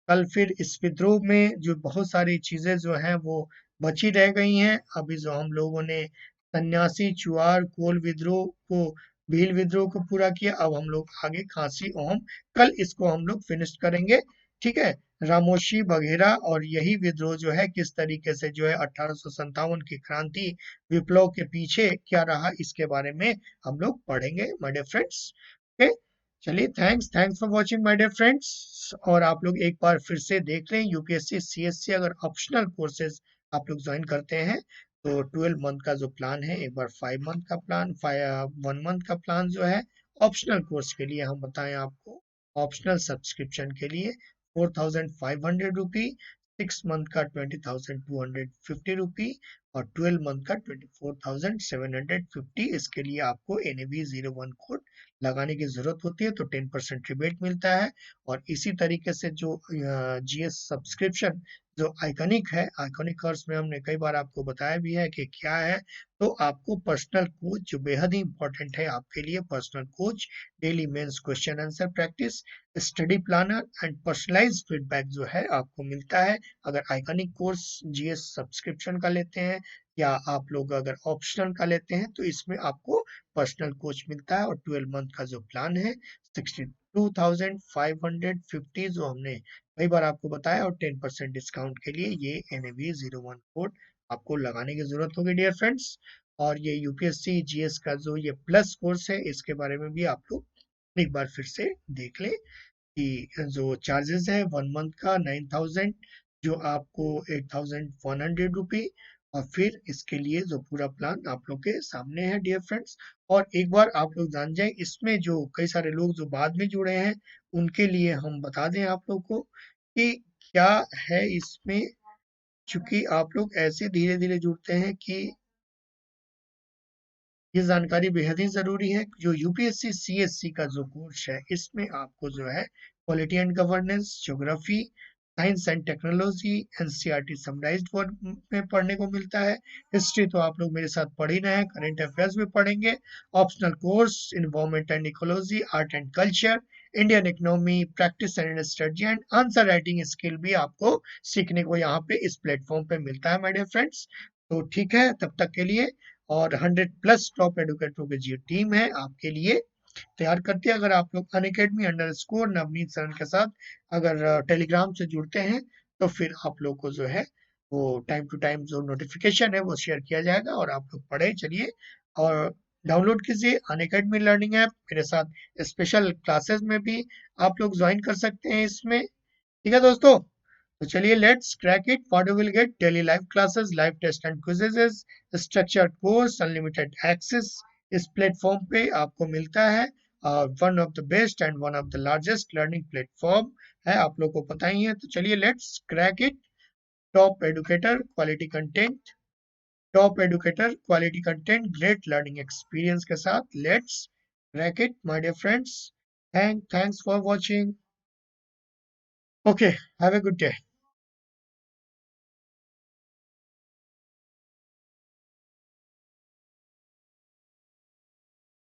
कल फिर इस विद्रोह में जो बहुत सारी चीजें जो हैं वो बची रह गई हैं। अभी जो हम लोगों ने सन्यासी, चुआर, कोल विद्रोह को, भील विद्रोह को पूरा किया, अब हम लोग आगे खांसी ओम, कल इसको हम लोग फिनिश करेंगे। ठीक है। रामोशी बघेरा और यही विद्रोह जो है किस तरीके से जो है 1857 की क्रांति विप्लव के पीछे क्या रहा, इसके बारे में हम लोग पढ़ेंगे माय डियर फ्रेंड्स। ओके। चलिए, thanks thanks for watching my dear friends. और आप लोग एक बार फिर से देख लें, यूपीएससी सीएससी अगर ऑप्शनल कोर्सेज आप लोग ज्वाइन करते हैं तो 12 मंथ का जो प्लान है, एक बार 5 मंथ का प्लान, 1 मंथ का प्लान जो है ऑप्शनल कोर्स के लिए हम बताएं आपको, ऑप्शनल सब्सक्रिप्शन के लिए 4500 रुपी, 6 मंथ का 20,250 रुपी और 12 मंथ का 24,750। इसके लिए आपको NAV01 कोड लगाने की जरूरत होती है, तो 10% रिबेट मिलता है। और इसी तरीके से जो जीएस सब्सक्रिप्शन जो आइकॉनिक है, आइकॉनिक कोर्स में हमने कई बार आपको बताया भी है कि क्या है। तो आपको पर्सनल कोच जो बेहद ही इंपॉर्टेंट है आपके लिए, personal coach, daily mains question answer practice, study planner and personalise feedback जो है आपको मिलता है अगर आइकॉनिक कोर्स जीएस सब्सक्रिप्शन का लेते हैं, या आप लोग अगर ऑप्शनल का लेते हैं तो इसमें आपको पर्सनल कोच मिलता है। और 12 मंथ का जो प्लान है 62,550 जो हमने कई बार आपको बताया, और 10% डिस्काउंट के लिए ये NAV01 कोड आपको लगाने की जरूरत होगी डियर फ्रेंड्स। और ये यूपीएससी जीएस का जो ये प्लस कोर्स है, इसके बारे में भी आप लोग एक बार फिर से देख लें कि जो चार्जेस है 1 मंथ का 9,000, जो आपको 8,100 रुपी, और फिर इसके लिए जो पूरा प्लान आप लोग के सामने है डियर फ्रेंड्स। और एक बार आप लोग जान जाए, इसमें जो कई सारे लोग जो बाद में जुड़े हैं उनके लिए हम बता दें आप लोग को कि क्या है इसमें, चूंकि आप लोग ऐसे धीरे धीरे जुड़ते हैं कि ये जानकारी बेहद ही जरूरी है। जो यूपीएससी सीएससी का जो कोर्स है, इसमें आपको जो है polity and governance, geography, science and technology, NCERT summarised form में पढ़ने को मिलता है। हिस्ट्री तो आप लोग मेरे साथ पढ़ ही रहे हैं, करंट अफेयर्स भी पढ़ेंगे। Optional course environment and ecology, art and culture, Indian economy, practice and strategy and answer writing skill भी आपको सीखने को यहाँ पे इस प्लेटफॉर्म पे मिलता है माय डियर फ्रेंड्स। तो ठीक है, तब तक के लिए। और 100+ टॉप एडुकेटरों की जो टीम है आपके लिए तैयार करती है। अगर आप लोग अनअकैडमी _नवनीत सरण के साथ अगर टेलीग्राम से जुड़ते हैं तो फिर आप लोग को जो है वो टाइम टू टाइम जो नोटिफिकेशन है वो शेयर किया जाएगा, और आप लोग पढ़े चलिए और डाउनलोड कीजिए अनअकैडमी लर्निंग ऐप। मेरे साथ स्पेशल क्लासेस में भी आप लोग ज्वाइन कर सकते हैं इसमें। ठीक है दोस्तों, तो चलिए let's crack it. What you will get: daily live classes, live test and quizzes, structured course, unlimited access इस प्लेटफॉर्म पे आपको मिलता है। One of the best and one of the largest learning platform है, आप लोग को पता ही है। तो चलिए let's crack it. Top educator quality content, top educator quality content, great learning experience के साथ let's crack it my dear friends. Thanks for watching. Okay, have a good day.